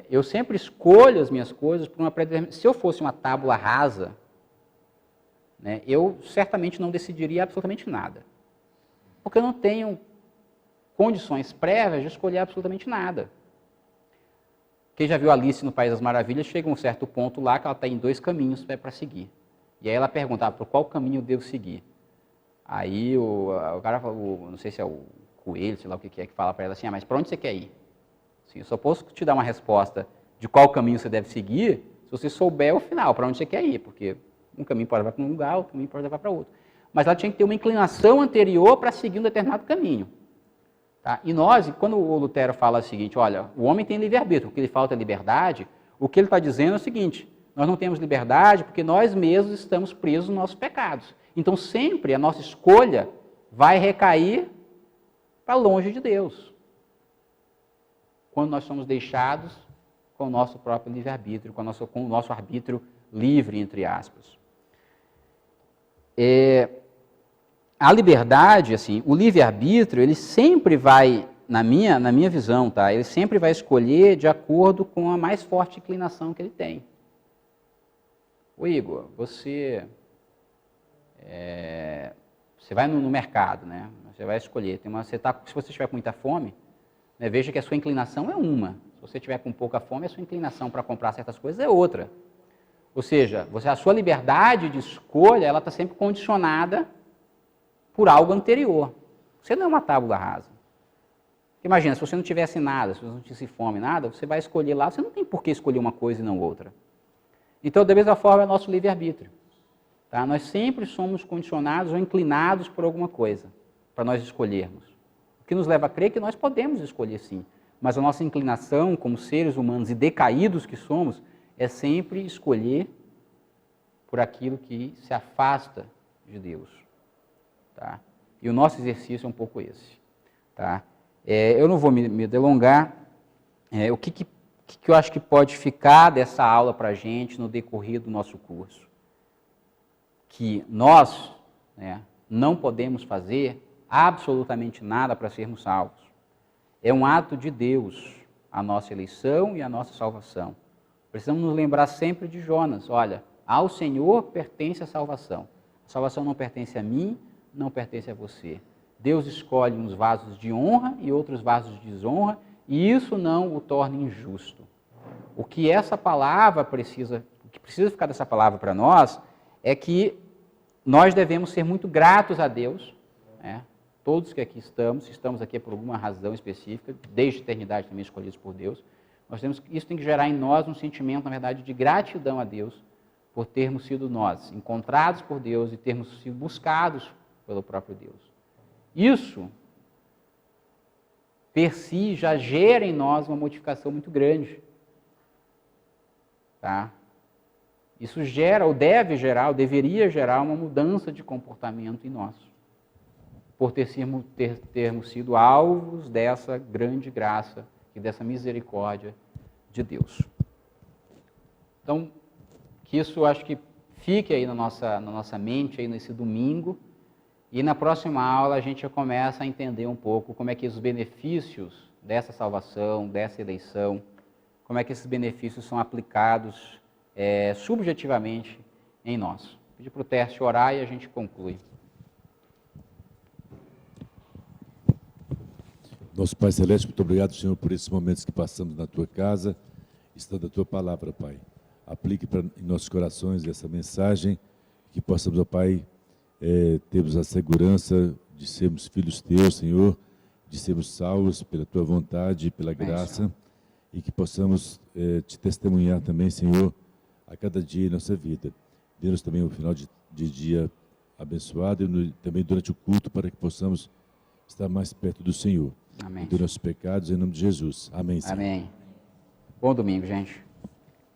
Eu sempre escolho as minhas coisas por uma predeterminação. Se eu fosse uma tábula rasa, né, eu certamente não decidiria absolutamente nada. Porque eu não tenho condições prévias de escolher absolutamente nada. Quem já viu Alice no País das Maravilhas, chega a um certo ponto lá que ela está em 2 caminhos para seguir. E aí ela pergunta, por qual caminho eu devo seguir? Aí o cara, não sei se é o coelho, sei lá o que é, que fala para ela assim, mas para onde você quer ir? Assim, eu só posso te dar uma resposta de qual caminho você deve seguir, se você souber o final, para onde você quer ir, porque um caminho pode levar para um lugar, outro caminho pode levar para outro. Mas ela tinha que ter uma inclinação anterior para seguir um determinado caminho. Tá? E nós, quando o Lutero fala o seguinte, olha, o homem tem livre-arbítrio, o que lhe falta é liberdade, o que ele está dizendo é o seguinte, nós não temos liberdade porque nós mesmos estamos presos nos nossos pecados. Então sempre a nossa escolha vai recair para longe de Deus. Quando nós somos deixados com o nosso próprio livre-arbítrio, com o nosso arbítrio livre, entre aspas. A liberdade, assim, o livre-arbítrio, ele sempre vai, na minha visão, tá? Ele sempre vai escolher de acordo com a mais forte inclinação que ele tem. Ô Igor, você vai no mercado, né? Você vai escolher. Se você estiver com muita fome, né, veja que a sua inclinação é uma. Se você estiver com pouca fome, a sua inclinação para comprar certas coisas é outra. Ou seja, a sua liberdade de escolha, ela está sempre condicionada por algo anterior. Você não é uma tábula rasa. Imagina, se você não tivesse nada, se você não tivesse fome, nada, você vai escolher lá, você não tem por que escolher uma coisa e não outra. Então, da mesma forma, é o nosso livre-arbítrio. Tá? Nós sempre somos condicionados ou inclinados por alguma coisa, para nós escolhermos. O que nos leva a crer que nós podemos escolher sim, mas a nossa inclinação, como seres humanos e decaídos que somos, é sempre escolher por aquilo que se afasta de Deus. Tá? E o nosso exercício é um pouco esse. Tá? Eu não vou me delongar. O que eu acho que pode ficar dessa aula para a gente no decorrer do nosso curso? Que nós, né, não podemos fazer absolutamente nada para sermos salvos. É um ato de Deus a nossa eleição e a nossa salvação. Precisamos nos lembrar sempre de Jonas. Olha, ao Senhor pertence a salvação. A salvação não pertence a mim, não pertence a você. Deus escolhe uns vasos de honra e outros vasos de desonra, e isso não o torna injusto. O que essa palavra precisa, o que precisa ficar dessa palavra para nós, é que nós devemos ser muito gratos a Deus, né? Todos que aqui estamos aqui por alguma razão específica, desde a eternidade também escolhidos por Deus. Isso tem que gerar em nós um sentimento, na verdade, de gratidão a Deus, por termos sido nós encontrados por Deus e termos sido buscados pelo próprio Deus. Isso, per si, já gera em nós uma modificação muito grande. Tá? Isso gera, ou deve gerar, ou deveria gerar uma mudança de comportamento em nós, por termos sido alvos dessa grande graça e dessa misericórdia de Deus. Então, que isso eu acho que fique aí na nossa mente aí nesse domingo, e na próxima aula a gente já começa a entender um pouco como é que os benefícios dessa salvação, dessa eleição, como é que esses benefícios são aplicados subjetivamente em nós. Vou pedir para o teste orar e a gente conclui. Nosso Pai Celeste, muito obrigado, Senhor, por esses momentos que passamos na Tua casa, estando a Tua palavra, Pai. Aplique em nossos corações essa mensagem, que possamos, ó Pai, termos a segurança de sermos filhos Teus, Senhor, de sermos salvos pela Tua vontade, pela graça, e que possamos Te testemunhar também, Senhor, a cada dia em nossa vida. Dê-nos também um final de dia abençoada e também durante o culto para que possamos estar mais perto do Senhor. Amém. E dos nossos pecados, em nome de Jesus. Amém, Senhor. Amém. Bom domingo, gente.